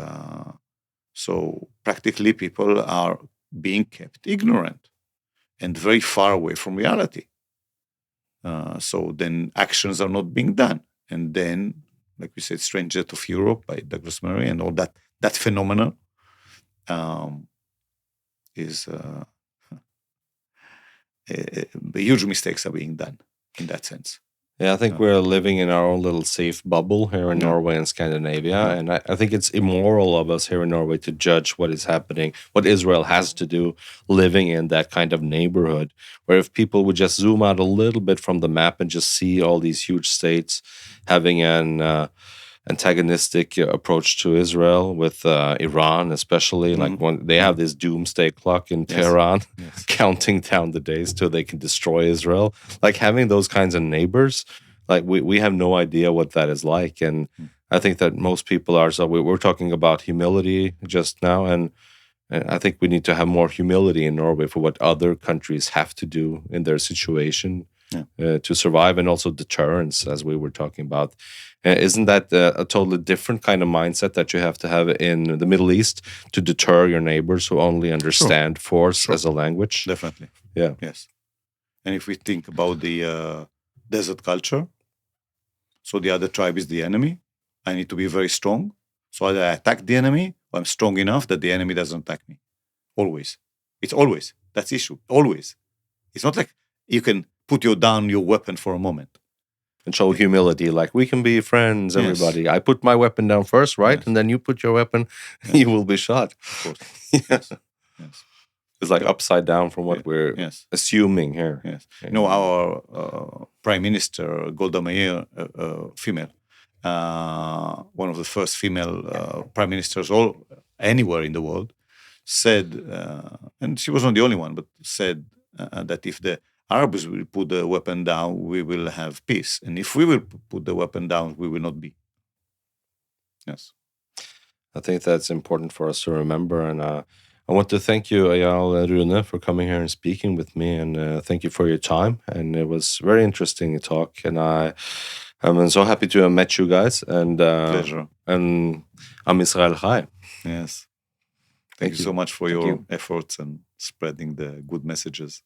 so practically people are being kept ignorant and very far away from reality. So then actions are not being done. And then, like we said, Strange Jet of Europe by Douglas Murray and all that phenomenon is huge mistakes are being done in that sense. Yeah, I think we're living in our own little safe bubble here in Norway and Scandinavia. And I think it's immoral of us here in Norway to judge what is happening, what Israel has to do living in that kind of neighborhood. Where if people would just zoom out a little bit from the map and just see all these huge states having an antagonistic approach to Israel with Iran, especially, like when they have this doomsday clock in Tehran, counting down the days till they can destroy Israel. Like having those kinds of neighbors, like we have no idea what that is like. And I think that most people are. So we're talking about humility just now, and I think we need to have more humility in Norway for what other countries have to do in their situation to survive, and also deterrence, as we were talking about. Isn't that a totally different kind of mindset that you have to have in the Middle East to deter your neighbors who only understand force as a language? Definitely. Yeah. Yes. And if we think about the desert culture, so the other tribe is the enemy. I need to be very strong. So either I attack the enemy, or I'm strong enough that the enemy doesn't attack me. Always. It's always. That's the issue. Always. It's not like you can put down your weapon for a moment. And show humility, like we can be friends, everybody. I put my weapon down first, right? And then you put your weapon, you will be shot. Of course. Yes. It's like upside down from what we're assuming here. Yes. Our Prime Minister, Golda Meir, female, one of the first female prime ministers anywhere in the world, said, and she was not the only one, but said that if the Arabs will put the weapon down, we will have peace. And if we will put the weapon down, we will not be. Yes. I think that's important for us to remember. And I want to thank you, Eyal and Rune, for coming here and speaking with me, and thank you for your time. And it was very interesting talk, and I'm so happy to have met you guys. And Pleasure. And I'm Israel Chai. Yes. Thank you so much for your efforts and spreading the good messages.